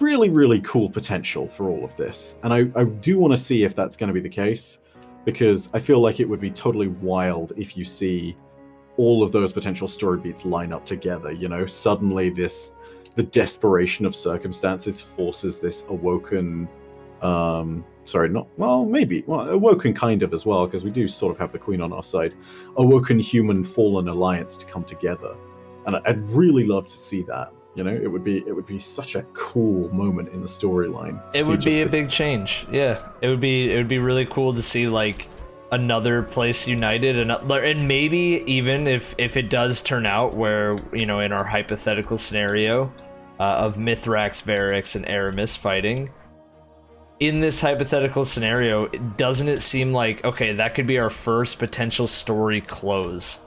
really, really cool potential for all of this. And I do want to see if that's going to be the case, because I feel like it would be totally wild if you see all of those potential story beats line up together, you know? Suddenly the desperation of circumstances forces this awoken... awoken kind of as well, because we do sort of have the Queen on our side. Awoken human fallen alliance to come together, and I'd really love to see that. You know, it would be such a cool moment in the storyline. It would be a big change. Yeah, it would be really cool to see like another place united, and maybe even if it does turn out where, you know, in our hypothetical scenario of Mithrax, Varyks, and Eramis fighting. In this hypothetical scenario, doesn't it seem like, okay, that could be our first potential story close?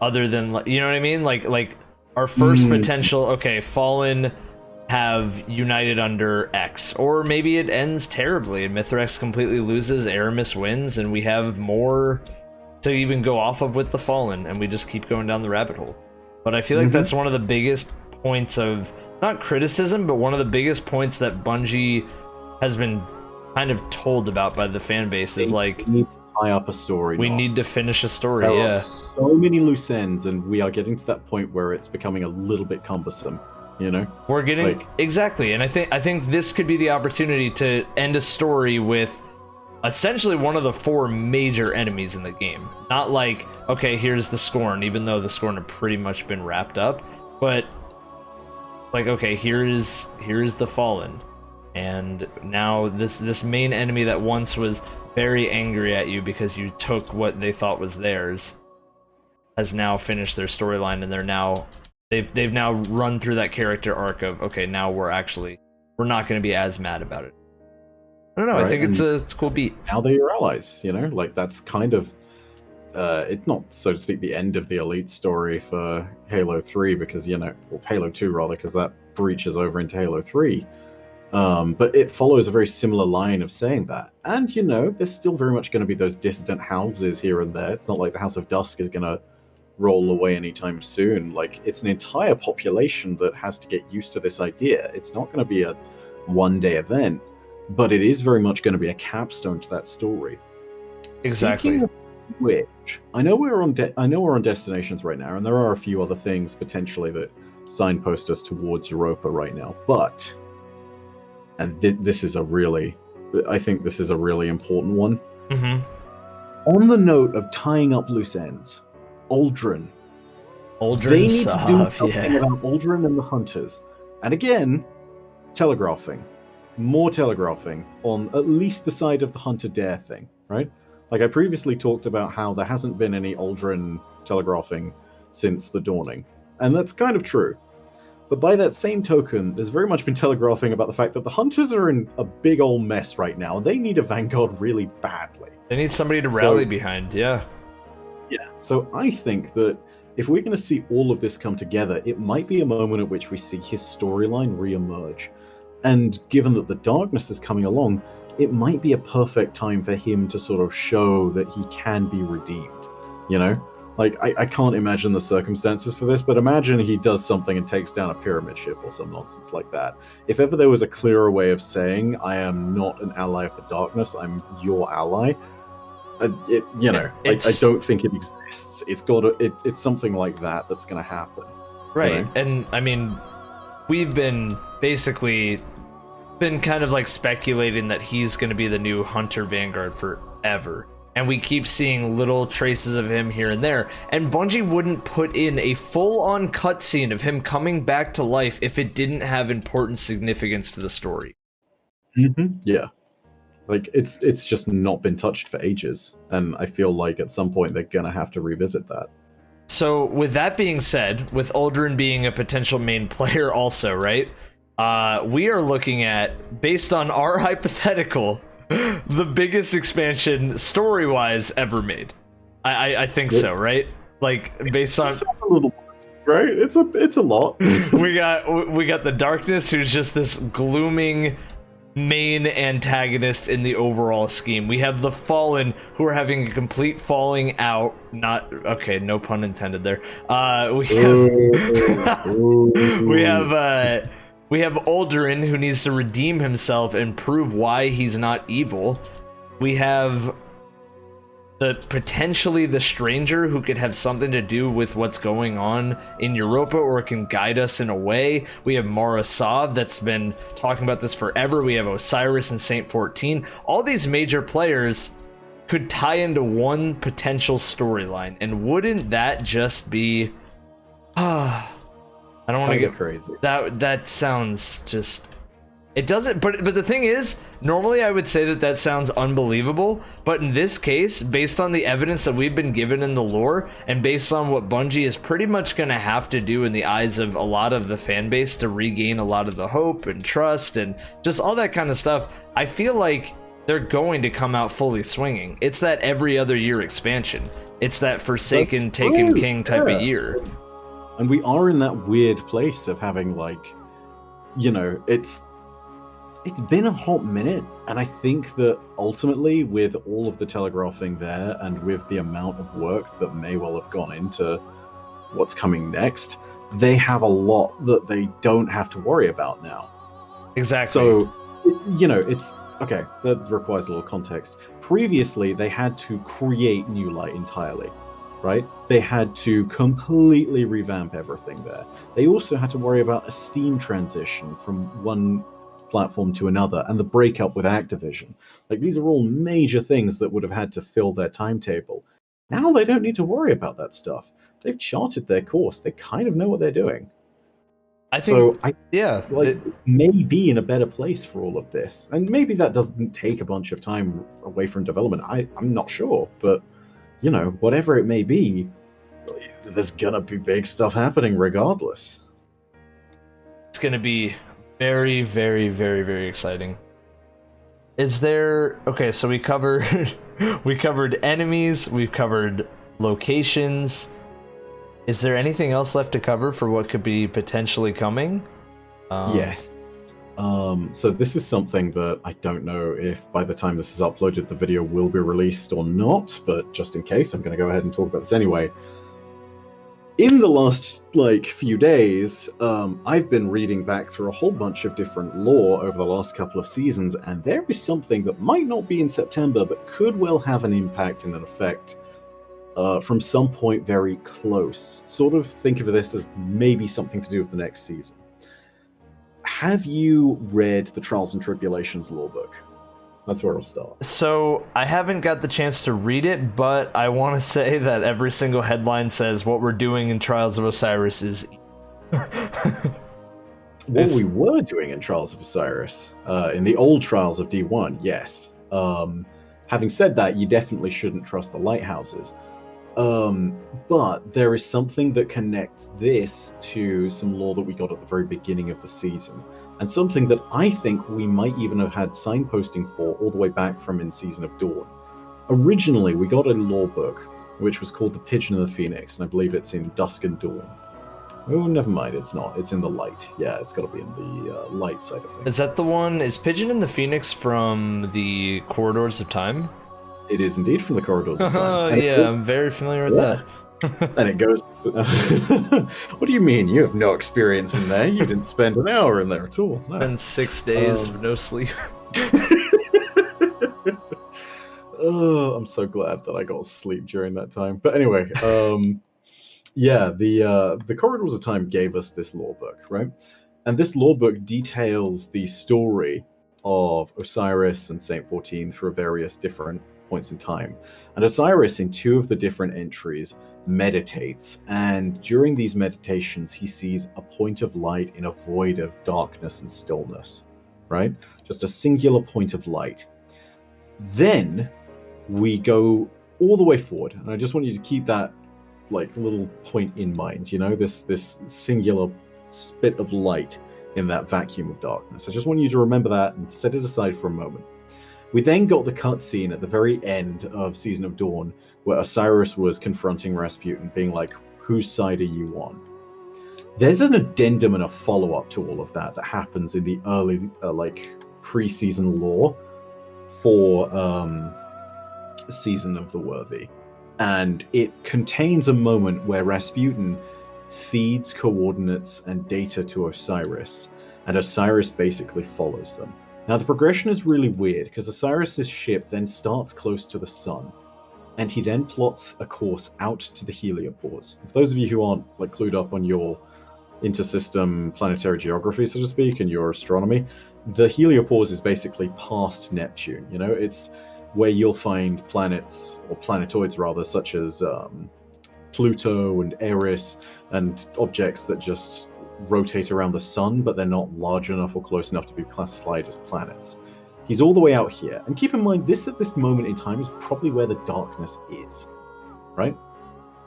Other than, you know what I mean? Like our first potential, okay, Fallen have united under X. Or maybe it ends terribly and Mithrax completely loses, Eramis wins, and we have more to even go off of with the Fallen, and we just keep going down the rabbit hole. But I feel like that's one of the biggest points of, not criticism, but one of the biggest points that Bungie has been kind of told about by the fan base is like, we need to tie up a story. We need to finish a story. There yeah. are so many loose ends, and we are getting to that point where it's becoming a little bit cumbersome. You know, we're getting exactly, and I think this could be the opportunity to end a story with essentially one of the 4 major enemies in the game. Not like, okay, here's the Scorn, even though the Scorn have pretty much been wrapped up, but like, okay, here is the Fallen, and now this main enemy that once was very angry at you because you took what they thought was theirs has now finished their storyline, and they're now they've now run through that character arc of, okay, now we're not going to be as mad about it. I don't know. Right, I think it's a cool beat. Now they're your allies, you know, like that's kind of it's not, so to speak, the end of the Elite story for Halo 3 because, you know, well, Halo 2 rather, because that breaches over into Halo 3. But it follows a very similar line of saying that. And, you know, there's still very much going to be those dissident houses here and there. It's not like the House of Dusk is going to roll away anytime soon. Like, it's an entire population that has to get used to this idea. It's not going to be a one-day event, but it is very much going to be a capstone to that story. Exactly. Speaking of which, I know we're on destinations right now, and there are a few other things potentially that signpost us towards Europa right now. But, and this is a really, I think this is a really important one. Mm-hmm. On the note of tying up loose ends, Uldren. They need to do something about Uldren and the Hunters. And again, telegraphing. More telegraphing on at least the side of the Hunter Dare thing, right? Like I previously talked about how there hasn't been any Uldren telegraphing since the Dawning. And that's kind of true. But by that same token, there's very much been telegraphing about the fact that the Hunters are in a big old mess right now. They need a Vanguard really badly. They need somebody to rally behind, yeah. Yeah, so I think that if we're going to see all of this come together, it might be a moment at which we see his storyline re-emerge. And given that the darkness is coming along, it might be a perfect time for him to sort of show that he can be redeemed, you know? Like, I can't imagine the circumstances for this, but imagine he does something and takes down a pyramid ship or some nonsense like that. If ever there was a clearer way of saying, I am not an ally of the darkness, I'm your ally, I don't think it exists. It's something like that that's going to happen. Right, you know? And I mean, we've been kind of like speculating that he's going to be the new Hunter Vanguard forever. And we keep seeing little traces of him here and there. And Bungie wouldn't put in a full-on cutscene of him coming back to life if it didn't have important significance to the story. Mm-hmm. Yeah. Like, it's just not been touched for ages. And I feel like at some point they're going to have to revisit that. So, with that being said, with Uldren being a potential main player also, right? We are looking at, based on our hypothetical, the biggest expansion story-wise ever made. I think so, right? Like, based on a little, right? It's a lot. we got the Darkness, who's just this glooming main antagonist in the overall scheme. We have the Fallen, who are having a complete falling out. No pun intended there. We have Uldren, who needs to redeem himself and prove why he's not evil. We have potentially the Stranger, who could have something to do with what's going on in Europa, or can guide us in a way. We have Mara Sov, that's been talking about this forever. We have Osiris and Saint 14. All these major players could tie into one potential storyline, and wouldn't that just be... I don't want to get crazy. That sounds just... It doesn't, but the thing is, normally I would say that sounds unbelievable, but in this case, based on the evidence that we've been given in the lore, and based on what Bungie is pretty much going to have to do in the eyes of a lot of the fan base to regain a lot of the hope and trust and just all that kind of stuff, I feel like they're going to come out fully swinging. It's that every other year expansion. It's that Forsaken, Taken King type of year. And we are in that weird place of having, like, you know, it's been a hot minute, and I think that ultimately, with all of the telegraphing there, and with the amount of work that may well have gone into what's coming next, they have a lot that they don't have to worry about now. Exactly. So, you know, it's okay, that requires a little context. Previously, they had to create new light entirely, right? They had to completely revamp everything there. They also had to worry about a Steam transition from one platform to another and the breakup with Activision. Like, these are all major things that would have had to fill their timetable. Now they don't need to worry about that stuff. They've charted their course. They kind of know what they're doing. I think, yeah, may be in a better place for all of this, and maybe that doesn't take a bunch of time away from development. I'm not sure, but whatever it may be, there's gonna be big stuff happening regardless. It's gonna be very, very, very, very exciting. Is there okay? So we covered we covered enemies, we've covered locations. Is there anything else left to cover for what could be potentially coming? Yes. So this is something that I don't know if by the time this is uploaded, the video will be released or not, but just in case, I'm going to go ahead and talk about this anyway. In the last, few days, I've been reading back through a whole bunch of different lore over the last couple of seasons, and there is something that might not be in September, but could well have an impact and an effect from some point very close. Sort of think of this as maybe something to do with the next season. Have you read the Trials and Tribulations lore book? That's where I'll start. So I haven't got the chance to read it, but I want to say that every single headline says what we're doing in Trials of Osiris is what we were doing in Trials of Osiris, in the old Trials of D1, yes. Having said that, you definitely shouldn't trust the lighthouses. But there is something that connects this to some lore that we got at the very beginning of the season, and something that I think we might even have had signposting for all the way back from in Season of Dawn. Originally, we got a lore book, which was called The Pigeon and the Phoenix, and I believe it's in Dusk and Dawn. Oh, never mind, it's not. It's in the light. Yeah, it's got to be in the light side of things. Is that the one? Is Pigeon and the Phoenix from the Corridors of Time? It is indeed from the Corridors of Time. Oh, yeah, I'm very familiar with that. And it goes... what do you mean? You have no experience in there. You didn't spend an hour in there at all. No. Been 6 days of no sleep. Oh, I'm so glad that I got sleep during that time. But anyway, yeah, the Corridors of Time gave us this lore book, right? And this lore book details the story of Osiris and Saint 14 through various different points in time. And Osiris, in two of the different entries, meditates, and during these meditations he sees a point of light in a void of darkness and stillness, right? Just a singular point of light. Then we go all the way forward, and I just want you to keep that little point in mind, this singular spit of light in that vacuum of darkness. I just want you to remember that and set it aside for a moment. We then got the cutscene at the very end of Season of Dawn, where Osiris was confronting Rasputin, being like, whose side are you on? There's an addendum and a follow-up to all of that happens in the early, pre-season lore for Season of the Worthy. And it contains a moment where Rasputin feeds coordinates and data to Osiris, and Osiris basically follows them. Now, the progression is really weird, because Osiris's ship then starts close to the sun, and he then plots a course out to the heliopause. For those of you who aren't clued up on your intersystem planetary geography, so to speak, and your astronomy, the heliopause is basically past Neptune. It's where you'll find planets, or planetoids rather, such as Pluto and Eris, and objects that just rotate around the sun, but they're not large enough or close enough to be classified as planets. He's all the way out here, and keep in mind, this at this moment in time is probably where the darkness is, right?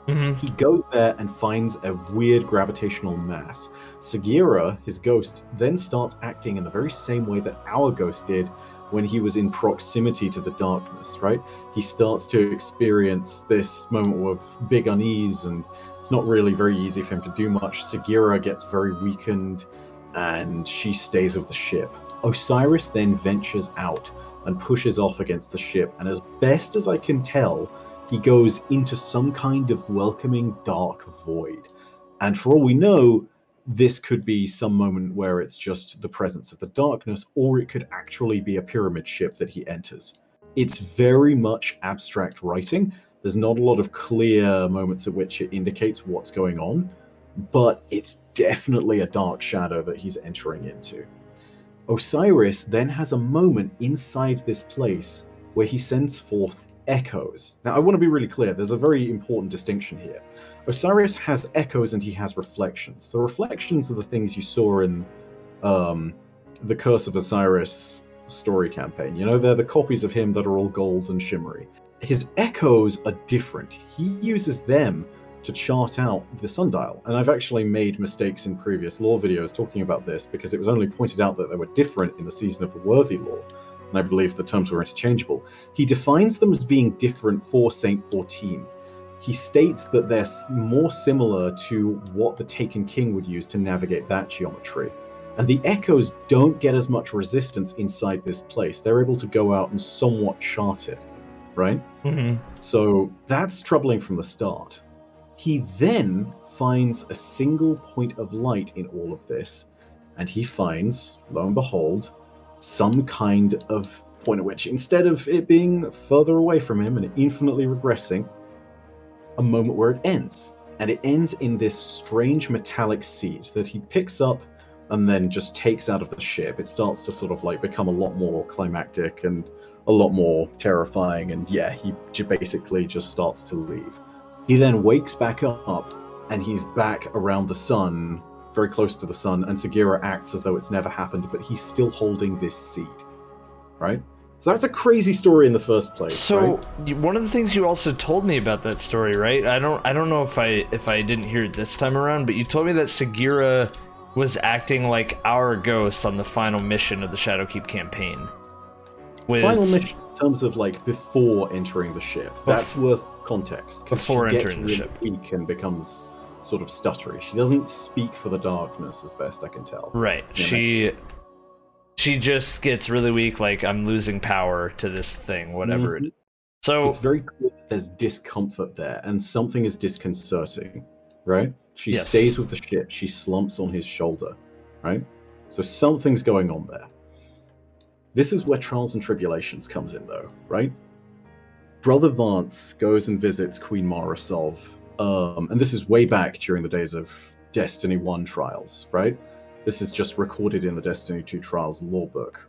Mm-hmm. He goes there and finds a weird gravitational mass. Sagira, his ghost, then starts acting in the very same way that our ghost did when he was in proximity to the darkness, right? He starts to experience this moment of big unease, and it's not really very easy for him to do much. Sagira gets very weakened, and she stays with the ship. Osiris then ventures out and pushes off against the ship, and as best as I can tell, he goes into some kind of welcoming dark void. And for all we know, this could be some moment where it's just the presence of the darkness, or it could actually be a pyramid ship that he enters. It's very much abstract writing. There's not a lot of clear moments at which it indicates what's going on, but it's definitely a dark shadow that he's entering into. Osiris then has a moment inside this place where he sends forth echoes. Now, I want to be really clear, there's a very important distinction here. Osiris has echoes and he has reflections. The reflections are the things you saw in the Curse of Osiris story campaign. You know, they're the copies of him that are all gold and shimmery. His echoes are different. He uses them to chart out the sundial. And I've actually made mistakes in previous lore videos talking about this because it was only pointed out that they were different in the Season of the Worthy lore. And I believe the terms were interchangeable. He defines them as being different for Saint 14. He states that they're more similar to what the Taken King would use to navigate that geometry. And the echoes don't get as much resistance inside this place. They're able to go out and somewhat chart it, right? Mm-hmm. So that's troubling from the start. He then finds a single point of light in all of this, and he finds, lo and behold, some kind of point at which, instead of it being further away from him and infinitely regressing, a moment where it ends. And it ends in this strange metallic seed that he picks up and then just takes out of the ship. It starts to sort of like become a lot more climactic and a lot more terrifying, and yeah, he basically just starts to leave. He then wakes back up, and he's back around the sun, very close to the sun, and Sagira acts as though it's never happened, but he's still holding this seed, right? So that's a crazy story in the first place. So right? One of the things you also told me about that story, right? I don't know if I didn't hear it this time around, but you told me that Sagira was acting like our ghost on the final mission of the Shadowkeep campaign. Final mission in terms of like before entering the ship. That's worth context. Before she entering gets the really ship. Weak and becomes sort of stuttery. She doesn't speak for the darkness, as best I can tell. Right. She just gets really weak, like, I'm losing power to this thing, whatever it is. So it's very clear there's discomfort there, and something is disconcerting, right? She stays with the ship. She slumps on his shoulder, right? So something's going on there. This is where Trials and Tribulations comes in, though, right? Brother Vance goes and visits Queen Mara Sov, and this is way back during the days of Destiny 1 Trials, right? This is just recorded in the Destiny 2 Trials lore book.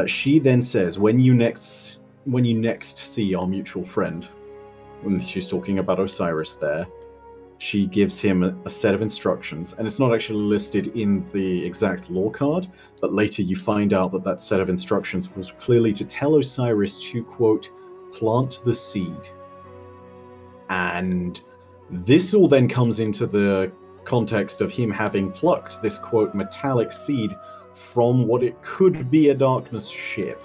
She then says, when you next see our mutual friend, when she's talking about Osiris there, she gives him a set of instructions, and it's not actually listed in the exact lore card, but later you find out that that set of instructions was clearly to tell Osiris to, quote, plant the seed. And this all then comes into the context of him having plucked this, quote, metallic seed from what it could be a darkness ship.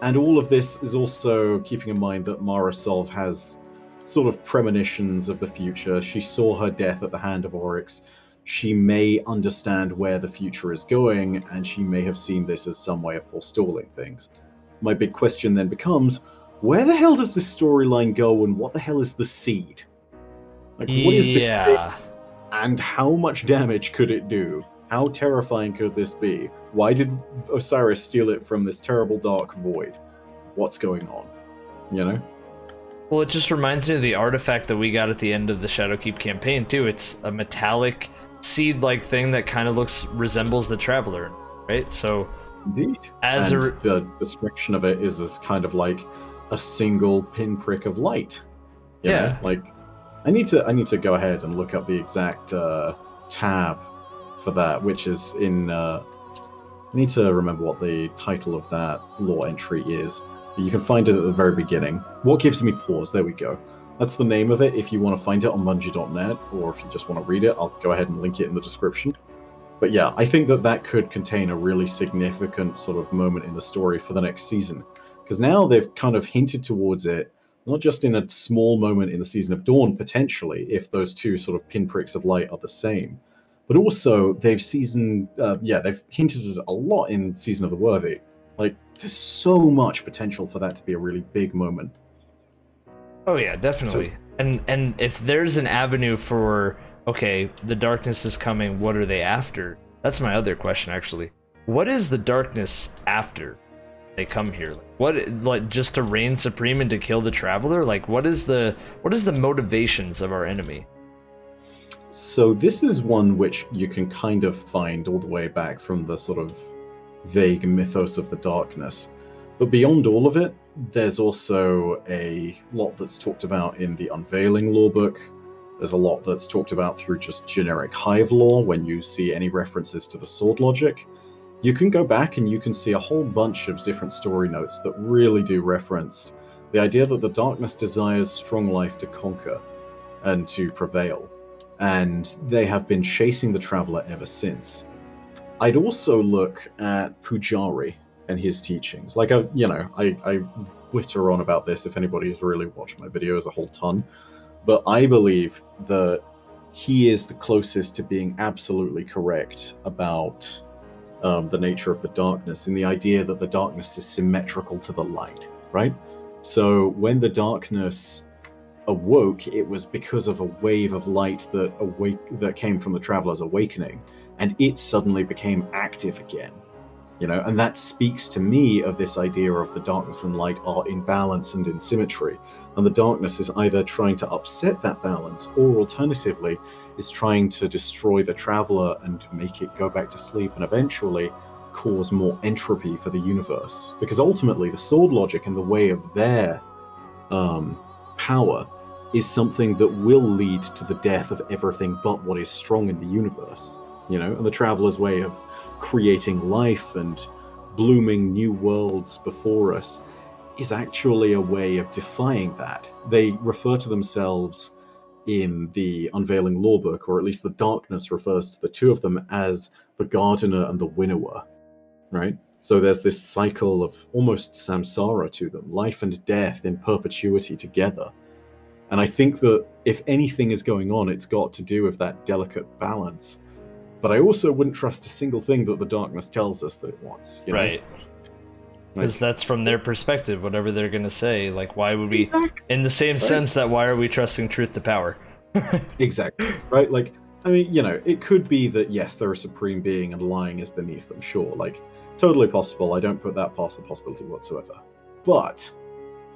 And all of this is also keeping in mind that Mara Sov has sort of premonitions of the future. She saw her death at the hand of Varyks. She may understand where the future is going, and she may have seen this as some way of forestalling things. My big question then becomes, where the hell does this storyline go, and what the hell is the seed? Like, what is this thing? And how much damage could it do? How terrifying could this be? Why did Osiris steal it from this terrible dark void? What's going on? You know? Well, it just reminds me of the artifact that we got at the end of the Shadowkeep campaign, too. It's a metallic seed-like thing that kind of resembles the Traveler, right? So, indeed. The description of it is as kind of like a single pinprick of light. You know? Like, I need to go ahead and look up the exact tab for that, which is in. I need to remember what the title of that lore entry is. You can find it at the very beginning. What gives me pause? There we go. That's the name of it. If you want to find it on Bungie.net, or if you just want to read it, I'll go ahead and link it in the description. But yeah, I think that could contain a really significant sort of moment in the story for the next season. Because now they've kind of hinted towards it, not just in a small moment in the Season of Dawn, potentially, if those two sort of pinpricks of light are the same. But also, they've hinted at it a lot in Season of the Worthy. Like, there's so much potential for that to be a really big moment. Oh yeah, definitely. And if there's an avenue for okay, the darkness is coming, what are they after? That's my other question, actually. What is the darkness after they come here? Like just to reign supreme and to kill the traveler? Like what is the motivations of our enemy? So this is one which you can kind of find all the way back from the sort of vague mythos of the darkness. But beyond all of it, there's also a lot that's talked about in the Unveiling lore book. There's a lot that's talked about through just generic Hive lore when you see any references to the sword logic. You can go back and you can see a whole bunch of different story notes that really do reference the idea that the darkness desires strong life to conquer and to prevail. And they have been chasing the Traveler ever since. I'd also look at Pujari and his teachings. Like, I witter on about this if anybody has really watched my videos a whole ton, but I believe that he is the closest to being absolutely correct about the nature of the darkness, in the idea that the darkness is symmetrical to the light, right? So when the darkness awoke, it was because of a wave of light that came from the Traveler's awakening, and it suddenly became active again. And that speaks to me of this idea of the darkness and light are in balance and in symmetry, and the darkness is either trying to upset that balance, or alternatively is trying to destroy the Traveler and make it go back to sleep and eventually cause more entropy for the universe. Because ultimately the sword logic and the way of their power is something that will lead to the death of everything but what is strong in the universe. And the Traveler's way of creating life and blooming new worlds before us is actually a way of defying that. They refer to themselves in the Unveiling lore book, or at least the darkness refers to the two of them as the gardener and the winnower, right? So there's this cycle of almost samsara to them, life and death in perpetuity together. And I think that if anything is going on, it's got to do with that delicate balance. But I also wouldn't trust a single thing that the darkness tells us that it wants. Right. Because that's from their perspective, whatever they're going to say. Like, why would we, in the same sense that why are we trusting truth to power? Exactly, right? Like, I mean, it could be that, yes, they're a supreme being and lying is beneath them, sure. Like, totally possible. I don't put that past the possibility whatsoever. But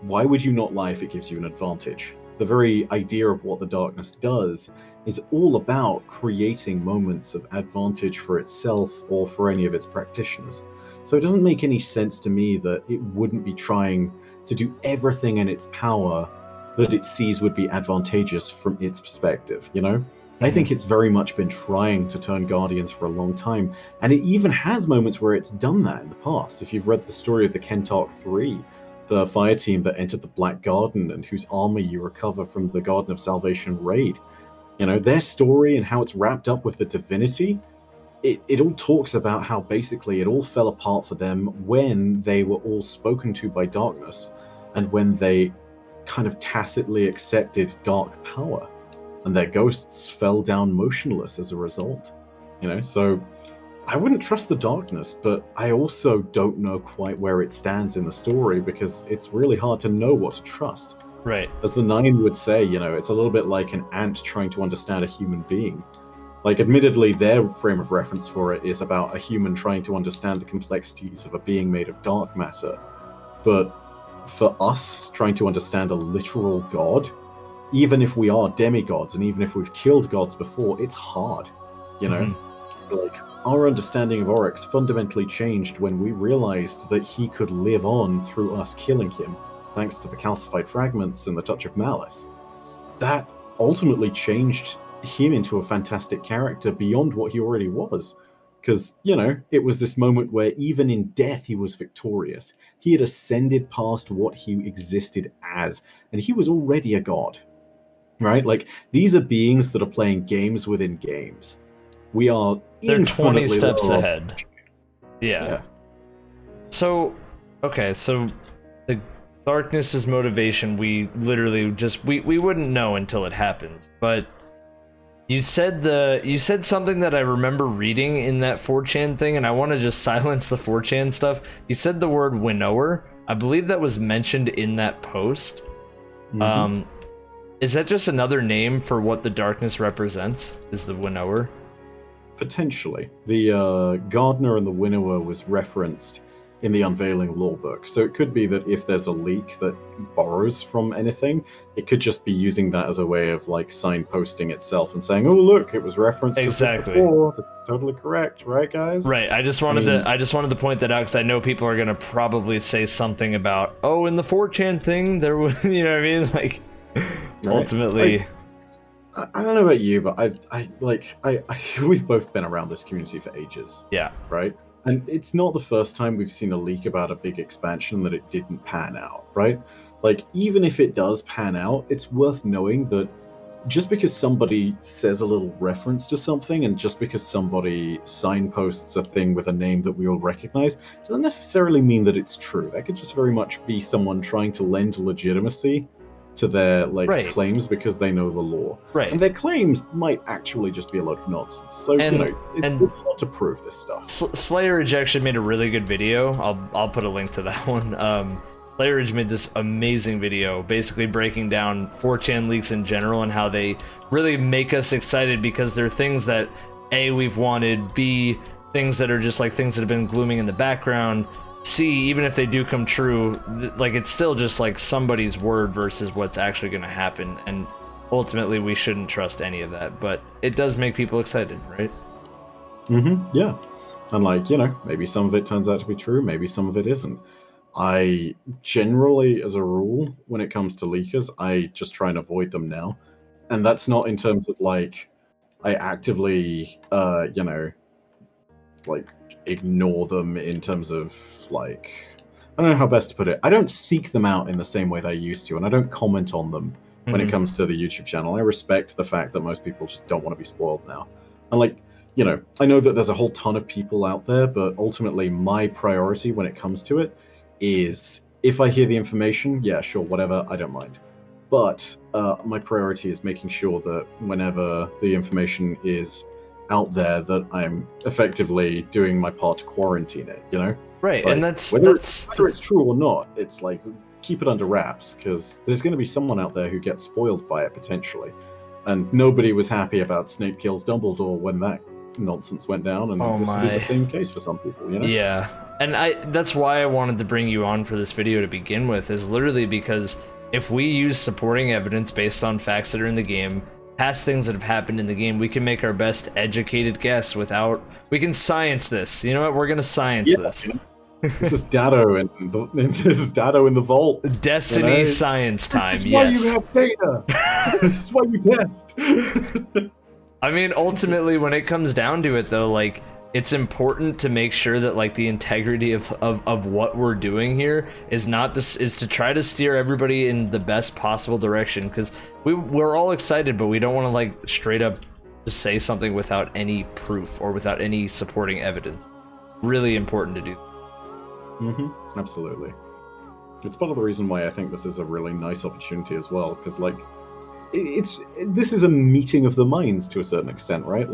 why would you not lie if it gives you an advantage? The very idea of what the darkness does is all about creating moments of advantage for itself or for any of its practitioners. So it doesn't make any sense to me that it wouldn't be trying to do everything in its power that it sees would be advantageous from its perspective, I think it's very much been trying to turn Guardians for a long time, and it even has moments where it's done that in the past. If you've read the story of the Kentarch 3, the fire team that entered the Black Garden and whose armor you recover from the Garden of Salvation raid, their story and how it's wrapped up with the divinity, it all talks about how basically it all fell apart for them when they were all spoken to by darkness and when they kind of tacitly accepted dark power, and their ghosts fell down motionless as a result. So I wouldn't trust the darkness, but I also don't know quite where it stands in the story because it's really hard to know what to trust. Right. As the Nine would say, it's a little bit like an ant trying to understand a human being. Like, admittedly, their frame of reference for it is about a human trying to understand the complexities of a being made of dark matter. But for us, trying to understand a literal god, even if we are demigods and even if we've killed gods before, it's hard, Like, our understanding of Oryx fundamentally changed when we realized that he could live on through us killing him, thanks to the calcified fragments and the touch of malice. That ultimately changed him into a fantastic character beyond what he already was. Because, it was this moment where even in death he was victorious. He had ascended past what he existed as, and he was already a god. Right? Like, these are beings that are playing games within games. We are They're 20 steps lower. ahead. Yeah. So, okay, so the darkness's motivation, we literally just we wouldn't know until it happens. But you said something that I remember reading in that 4chan thing, and I want to just silence the 4chan stuff. You said the word winnower. I believe that was mentioned in that post. Is that just another name for what the darkness represents? Is the winnower? Potentially. The Gardener and the Winnower was referenced in the Unveiling lore book, so it could be that if there's a leak that borrows from anything, it could just be using that as a way of like signposting itself and saying, "Oh, look, it was referenced as this before. This is totally correct, right, guys?" Right. I just wanted to point that out because I know people are gonna probably say something about, "Oh, in the 4chan thing, there was," you know what I mean? Like, right. Ultimately. I don't know about you, but we've both been around this community for ages. Yeah. Right? And it's not the first time we've seen a leak about a big expansion that it didn't pan out, right? Like, even if it does pan out, it's worth knowing that just because somebody says a little reference to something and just because somebody signposts a thing with a name that we all recognize doesn't necessarily mean that it's true. That could just very much be someone trying to lend legitimacy to their claims because they know the lore. Right. And their claims might actually just be a load of nonsense. So, it's hard to prove this stuff. Slayer Rejection made a really good video. I'll put a link to that one. Slayer Ridge made this amazing video basically breaking down 4chan leaks in general and how they really make us excited because they're things that A, we've wanted, B, things that are just like things that have been glooming in the background, C, even if they do come true, like it's still just like somebody's word versus what's actually going to happen, and ultimately we shouldn't trust any of that, but it does make people excited, right? Yeah. And maybe some of it turns out to be true, maybe some of it isn't. I generally, as a rule, when it comes to leakers, I just try and avoid them now. And that's not in terms of I actively ignore them in terms of I don't know how best to put it. I don't seek them out in the same way that I used to, and I don't comment on them when it comes to the YouTube channel. I respect the fact that most people just don't want to be spoiled now. And I know that there's a whole ton of people out there, but ultimately my priority when it comes to it is if I hear the information, yeah, sure, whatever, I don't mind. But my priority is making sure that whenever the information is out there that I'm effectively doing my part to quarantine it, Right, and whether it's true or not, it's keep it under wraps, because there's going to be someone out there who gets spoiled by it potentially. And nobody was happy about Snape kills Dumbledore when that nonsense went down, and this will be the same case for some people, Yeah, and that's why I wanted to bring you on for this video to begin with, is literally because if we use supporting evidence based on facts that are in the game, past things that have happened in the game, we can make our best educated guess we can science this. You know what? We're gonna science this. This is Dado in the vault. Destiny science time. This is why you have data. This is why you test. I mean, ultimately, when it comes down to it, though, it's important to make sure that the integrity of what we're doing here is to try to steer everybody in the best possible direction, because we're all excited, but we don't want to straight up just say something without any proof or without any supporting evidence. Really important to do. Absolutely. It's part of the reason why I think this is a really nice opportunity as well, because this is a meeting of the minds to a certain extent, right?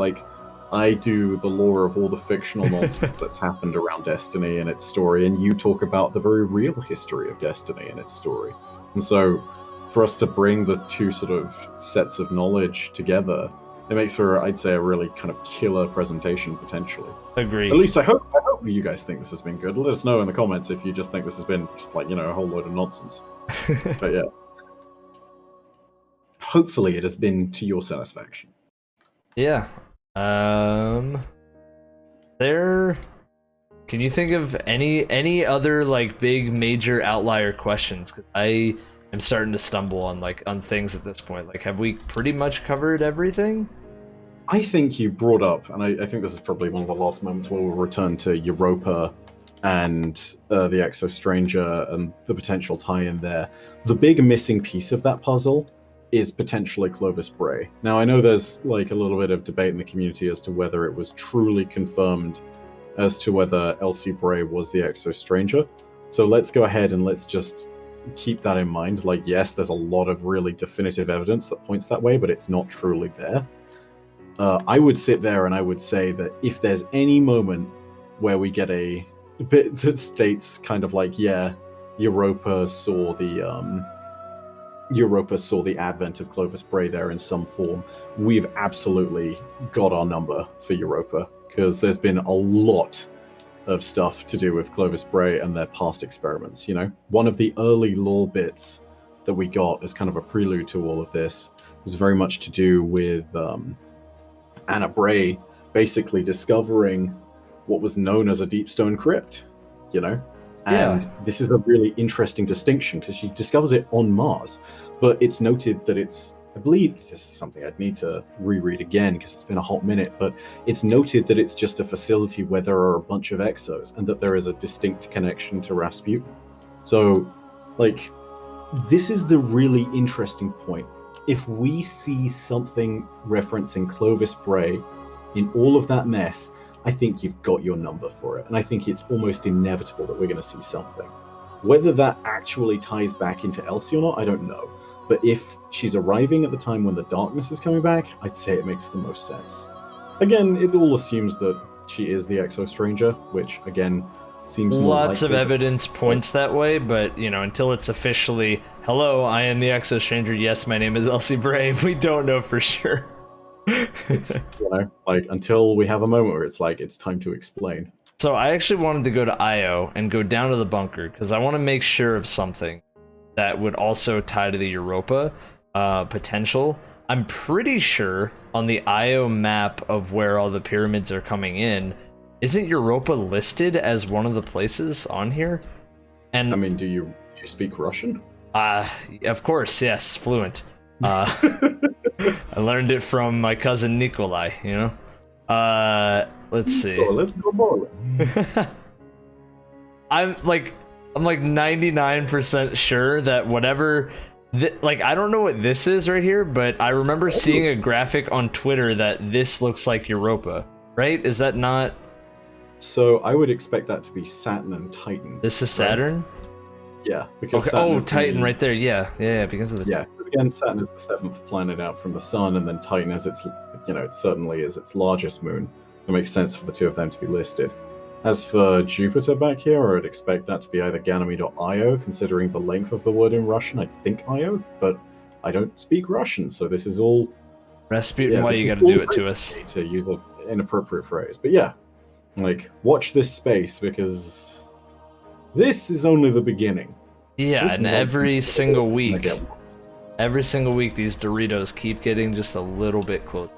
I do the lore of all the fictional nonsense that's happened around Destiny and its story, and you talk about the very real history of Destiny and its story. And so, for us to bring the two sort of sets of knowledge together, it makes for, I'd say, a really kind of killer presentation, potentially. Agree. At least I hope you guys think this has been good. Let us know in the comments if you just think this has been just a whole load of nonsense. But yeah. Hopefully it has been to your satisfaction. Yeah. Can you think of any other big major outlier questions? Because I am starting to stumble on things at this point. Have we pretty much covered everything? I think you brought up, and I think this is probably one of the last moments where we'll return to Europa and the Exo Stranger and the potential tie-in there. The big missing piece of that puzzle is potentially Clovis Bray. Now, I know there's a little bit of debate in the community as to whether it was truly confirmed as to whether Elsie Bray was the Exo Stranger. So let's go ahead and let's just keep that in mind. Yes, there's a lot of really definitive evidence that points that way, but it's not truly there. I would sit there and I would say that if there's any moment where we get a bit that states kind of yeah, Europa saw the Europa saw the advent of Clovis Bray there in some form, we've absolutely got our number for Europa, because there's been a lot of stuff to do with Clovis Bray and their past experiments, you know? One of the early lore bits that we got as kind of a prelude to all of this was very much to do with Anna Bray basically discovering what was known as a deep stone crypt, you know? And this is a really interesting distinction because she discovers it on Mars, but it's noted that it's, I believe this is something I'd need to reread again because it's been a hot minute, but it's noted that it's just a facility where there are a bunch of exos and that there is a distinct connection to Rasputin. So, like, this is the really interesting point. If we see something referencing Clovis Bray in all of that mess, I think you've got your number for it. And I think it's almost inevitable that we're going to see something. Whether that actually ties back into Elsie or not, I don't know. But if she's arriving at the time when the darkness is coming back, I'd say it makes the most sense. Again, it all assumes that she is the Exo Stranger, which, again, seems more lots of evidence points that way, but, you know, until it's officially, hello, I am the Exo Stranger, yes, my name is Elsie Bray, we don't know for sure. It's, you know, like, until we have a moment where it's like, it's time to explain. So I actually wanted to go to Io and go down to the bunker because I want to make sure of something that would also tie to the Europa potential. I'm pretty sure on the Io map of where all the pyramids are coming in, isn't Europa listed as one of the places on here? And I mean, do you speak Russian? Of course, yes, fluent. I learned it from my cousin Nikolai, you know? Let's see. Oh, let's go bowling. I'm like 99% sure that whatever, like, I don't know what this is right here, but I remember seeing a graphic on Twitter that this looks like Europa, right? Is that not? So I would expect that to be Saturn and Titan. This is Saturn? Right? Yeah, because okay. Oh, Titan right there. Yeah, because of the because again, Saturn is the seventh planet out from the sun, and then Titan is its, you know, it certainly is its largest moon. So it makes sense for the two of them to be listed. As for Jupiter back here, I would expect that to be either Ganymede or Io, considering the length of the word in Russian. I'd think Io, but I don't speak Russian, so this is all Rasputin. Why you got to do it to us? To use an inappropriate phrase, but yeah, like, watch this space because this is only the beginning. Yeah, and every single week, these Doritos keep getting just a little bit closer.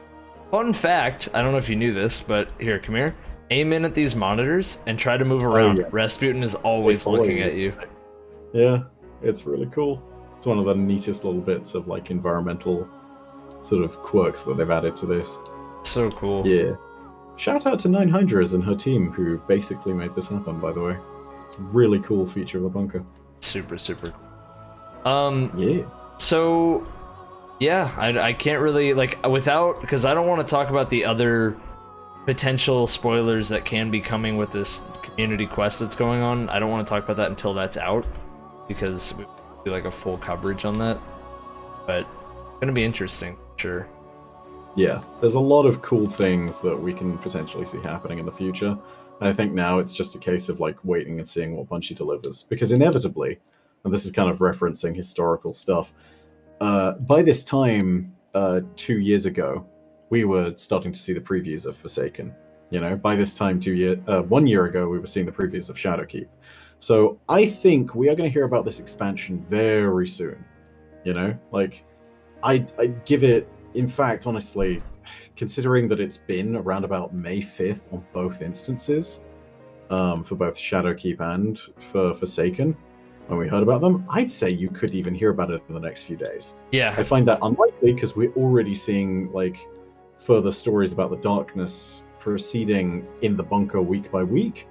Fun fact, I don't know if you knew this, but here, come here. Aim in at these monitors and try to move around. Yeah. Rasputin is always looking at you. Yeah, it's really cool. It's one of the neatest little bits of, like, environmental sort of quirks that they've added to this. So cool. Yeah. Shout out to 900 and her team who basically made this happen, by the way. It's a really cool feature of the bunker. Super yeah. So yeah, I can't really, like, without, because I don't want to talk about the other potential spoilers that can be coming with this community quest that's going on. I don't want to talk about that until that's out, because we do like a full coverage on that, but it's gonna be interesting, sure. Yeah, there's a lot of cool things that we can potentially see happening in the future. And I think now it's just a case of, like, waiting and seeing what Bungie delivers. Because inevitably, and this is kind of referencing historical stuff, by this time, 2 years ago, we were starting to see the previews of Forsaken. You know, by this time 1 year ago, we were seeing the previews of Shadowkeep. So I think we are going to hear about this expansion very soon. You know, like, I'd give it, in fact, honestly, considering that it's been around about May 5th on both instances, for both Shadowkeep and for Forsaken, when we heard about them, I'd say you could even hear about it in the next few days. Yeah. I find that unlikely because we're already seeing, like, further stories about the darkness proceeding in the bunker week by week.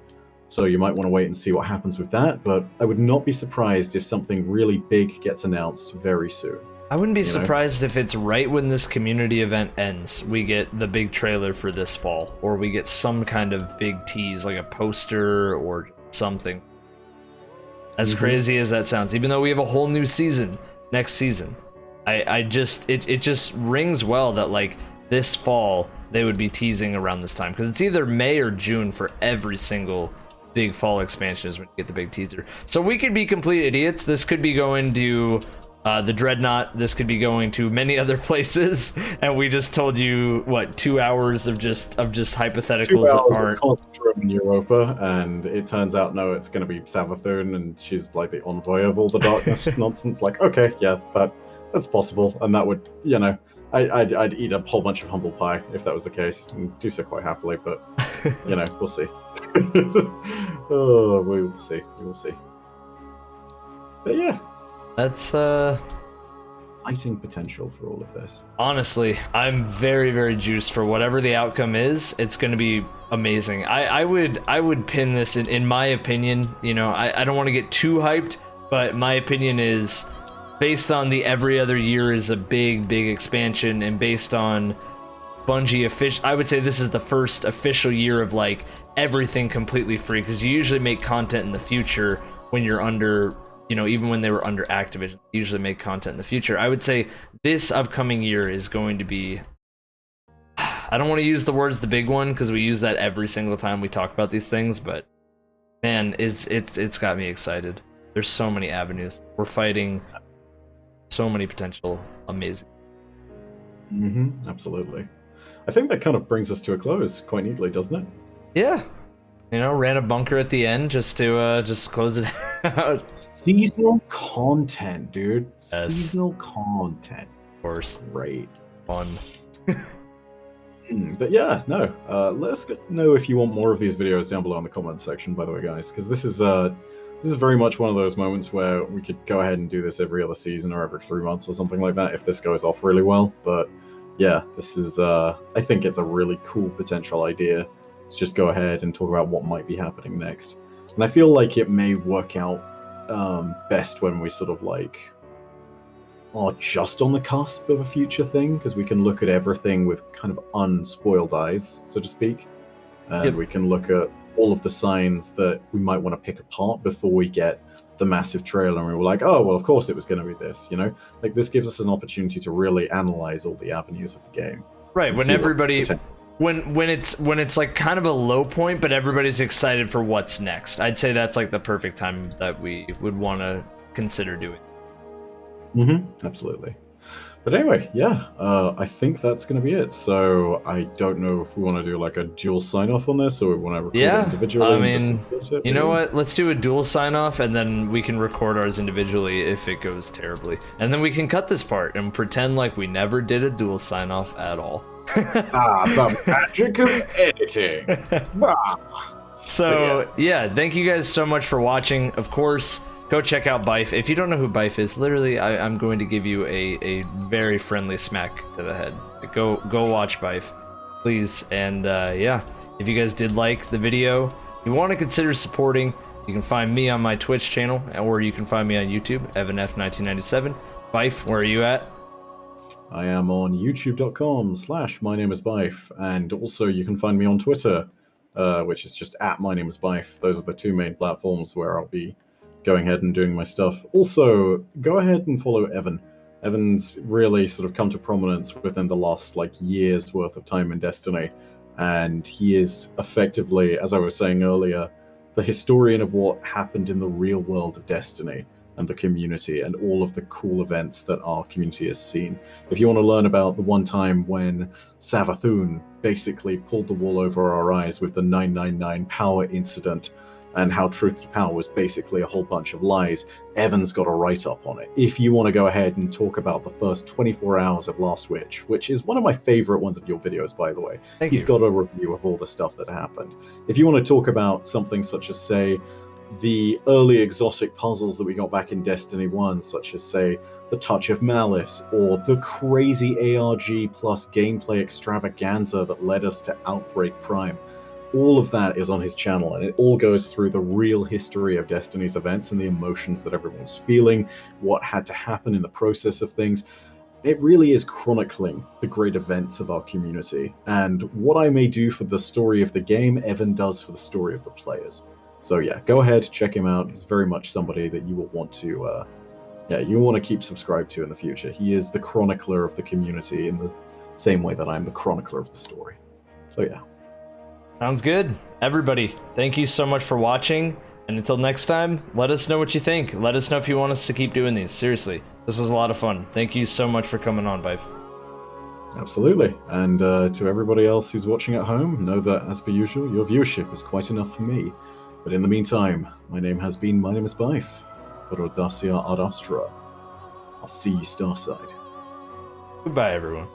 So you might want to wait and see what happens with that, but I would not be surprised if something really big gets announced very soon. I wouldn't be surprised if it's right when this community event ends, we get the big trailer for this fall, or we get some kind of big tease, like a poster or something. As crazy as that sounds, even though we have a whole new season next season, it just rings well that, like, this fall they would be teasing around this time, because it's either May or June for every single big fall expansion is when you get the big teaser. So we could be complete idiots. This could be going to The Dreadnaught, this could be going to many other places, and we just told you what 2 hours of just hypotheticals 2 that hours aren't. of Cosmodrome in Europa, and it turns out no, it's going to be Savathun, and she's like the envoy of all the darkness nonsense. Like, okay, yeah, that's possible, and that would, you know, I'd eat a whole bunch of humble pie if that was the case, and do so quite happily. But you know, we'll see. Oh, we will see. We will see. But yeah, That's exciting potential for all of this. honestly, I'm very, very juiced for whatever the outcome is. It's going to be amazing. I would pin this in my opinion. You know, I don't want to get too hyped, but my opinion is based on the every other year is a big expansion, and based on Bungie official, I would say this is the first official year of like everything completely free, because you usually make content in the future when you're under, you know, even when they were under Activision, they usually make content in the future. I would say this upcoming year is going to be, I don't want to use the words the big one because we use that every single time we talk about these things, but man, it's got me excited. There's so many avenues. We're fighting so many potential amazing. Absolutely. I think that kind of brings us to a close quite neatly, doesn't it? Yeah. You know, ran a bunker at the end just to just close it out. Seasonal content, dude. Yes. Seasonal content. Of course. That's great. Fun. But yeah, no. Let us know if you want more of these videos down below in the comments section, by the way, guys, because this is very much one of those moments where we could go ahead and do this every other season or every 3 months or something like that if this goes off really well. But yeah, this is I think it's a really cool potential idea. Let's just go ahead and talk about what might be happening next. And I feel like it may work out best when we sort of like are just on the cusp of a future thing, because we can look at everything with kind of unspoiled eyes, so to speak. And we can look at all of the signs that we might want to pick apart before we get the massive trailer and we were like, oh, well, of course it was going to be this, you know? Like, this gives us an opportunity to really analyze all the avenues of the game. Right, when everybody... When it's like kind of a low point, but everybody's excited for what's next. I'd say that's like the perfect time that we would want to consider doing. Absolutely. But anyway, yeah, I think that's going to be it. So I don't know if we want to do like a dual sign off on this, or we want to record it individually. I mean, you know what? Let's do a dual sign off, and then we can record ours individually if it goes terribly, and then we can cut this part and pretend like we never did a dual sign off at all. The magic of editing. So yeah, thank you guys so much for watching. Of course, go check out Byf. If you don't know who Byf is, literally I'm going to give you a very friendly smack to the head. Go watch Byf, please. And yeah, if you guys did like the video, you want to consider supporting, you can find me on my Twitch channel, or you can find me on YouTube, EvanF1997. Byf, where are you at? I am on youtube.com/MyNameisByf, and also you can find me on Twitter, which is just @MyNameisByf. Those are the two main platforms where I'll be going ahead and doing my stuff. Also, go ahead and follow Evan. Evan's really sort of come to prominence within the last like year's worth of time in Destiny, and he is effectively, as I was saying earlier, the historian of what happened in the real world of Destiny and the community and all of the cool events that our community has seen. If you want to learn about the one time when Savathun basically pulled the wool over our eyes with the 999 power incident, and how Truth to Power was basically a whole bunch of lies, Evan's got a write-up on it. If you want to go ahead and talk about the first 24 hours of Last Witch, which is one of my favorite ones of your videos, by the way. He's got a review of all the stuff that happened. If you want to talk about something such as, say, the early exotic puzzles that we got back in Destiny 1, such as, say, the Touch of Malice, or the crazy ARG plus gameplay extravaganza that led us to Outbreak Prime, all of that is on his channel, and it all goes through the real history of Destiny's events and the emotions that everyone was feeling, what had to happen in the process of things. It really is chronicling the great events of our community, and what I may do for the story of the game, Evan does for the story of the players. So yeah, go ahead, check him out. He's very much somebody that you will want to, you want to keep subscribed to in the future. He is the chronicler of the community in the same way that I'm the chronicler of the story. So yeah. Sounds good. Everybody, thank you so much for watching, and until next time, let us know what you think. Let us know if you want us to keep doing these. Seriously, This was a lot of fun. Thank you so much for coming on, Byf. Absolutely. And to everybody else who's watching at home, know that, as per usual, your viewership is quite enough for me. But in the meantime, my name has been MyNameisByf. Por audacia ad astra. I'll see you starside. Goodbye, everyone.